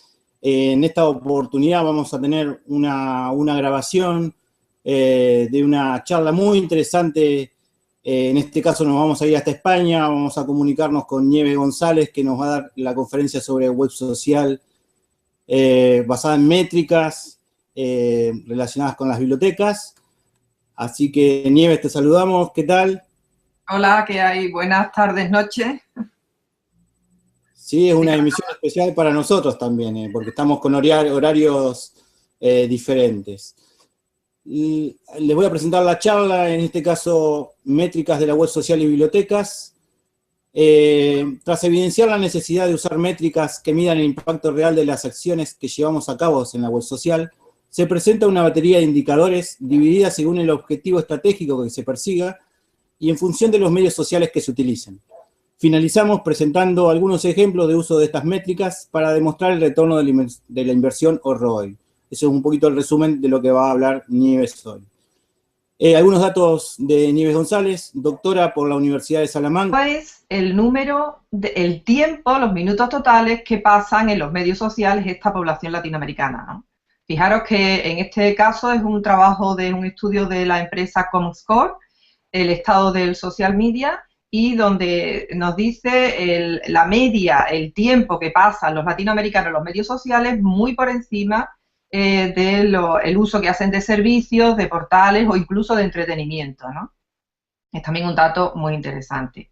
En esta oportunidad vamos a tener una grabación de una charla muy interesante. En este caso nos vamos a ir hasta España, vamos a comunicarnos con Nieves González, que nos va a dar la conferencia sobre web social basada en métricas relacionadas con las bibliotecas. Así que, Nieves, te saludamos. ¿Qué tal?
Hola, ¿qué hay? Buenas tardes, noches.
Sí, es una emisión especial para nosotros también, porque estamos con horarios diferentes. Y les voy a presentar la charla, en este caso, métricas de la web social y bibliotecas. Tras evidenciar la necesidad de usar métricas que midan el impacto real de las acciones que llevamos a cabo en la web social, se presenta una batería de indicadores dividida según el objetivo estratégico que se persiga y en función de los medios sociales que se utilicen. Finalizamos presentando algunos ejemplos de uso de estas métricas para demostrar el retorno de la inversión o ROI. Ese es un poquito el resumen de lo que va a hablar Nieves hoy. Algunos datos de Nieves González, doctora por la Universidad de Salamanca.
Es el número, el tiempo, los minutos totales que pasan en los medios sociales esta población latinoamericana, ¿no? Fijaros que en este caso es un trabajo de un estudio de la empresa Comscore, el estado del social media, y donde nos dice la media, el tiempo que pasan los latinoamericanos en los medios sociales, muy por encima del uso que hacen de servicios, de portales o incluso de entretenimiento, ¿no? Es también un dato muy interesante.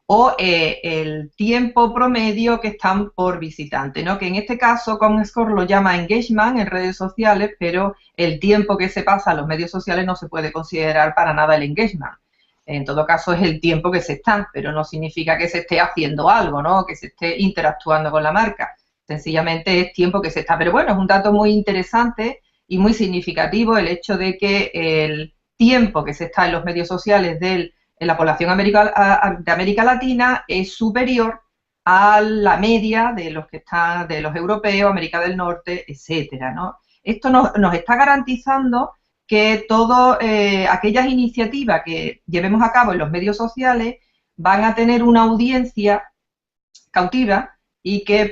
O el tiempo promedio que están por visitante, ¿no? Que en este caso Comscore lo llama engagement en redes sociales, pero el tiempo que se pasa en los medios sociales no se puede considerar para nada el engagement. En todo caso es el tiempo que se está, pero no significa que se esté haciendo algo, ¿no? Que se esté interactuando con la marca. Sencillamente es tiempo que se está. Pero bueno, es un dato muy interesante y muy significativo el hecho de que el tiempo que se está en los medios sociales en la población de América Latina es superior a la media de los que están, de los europeos, América del Norte, etcétera, ¿no? Esto nos está garantizando que todas aquellas iniciativas que llevemos a cabo en los medios sociales van a tener una audiencia cautiva y que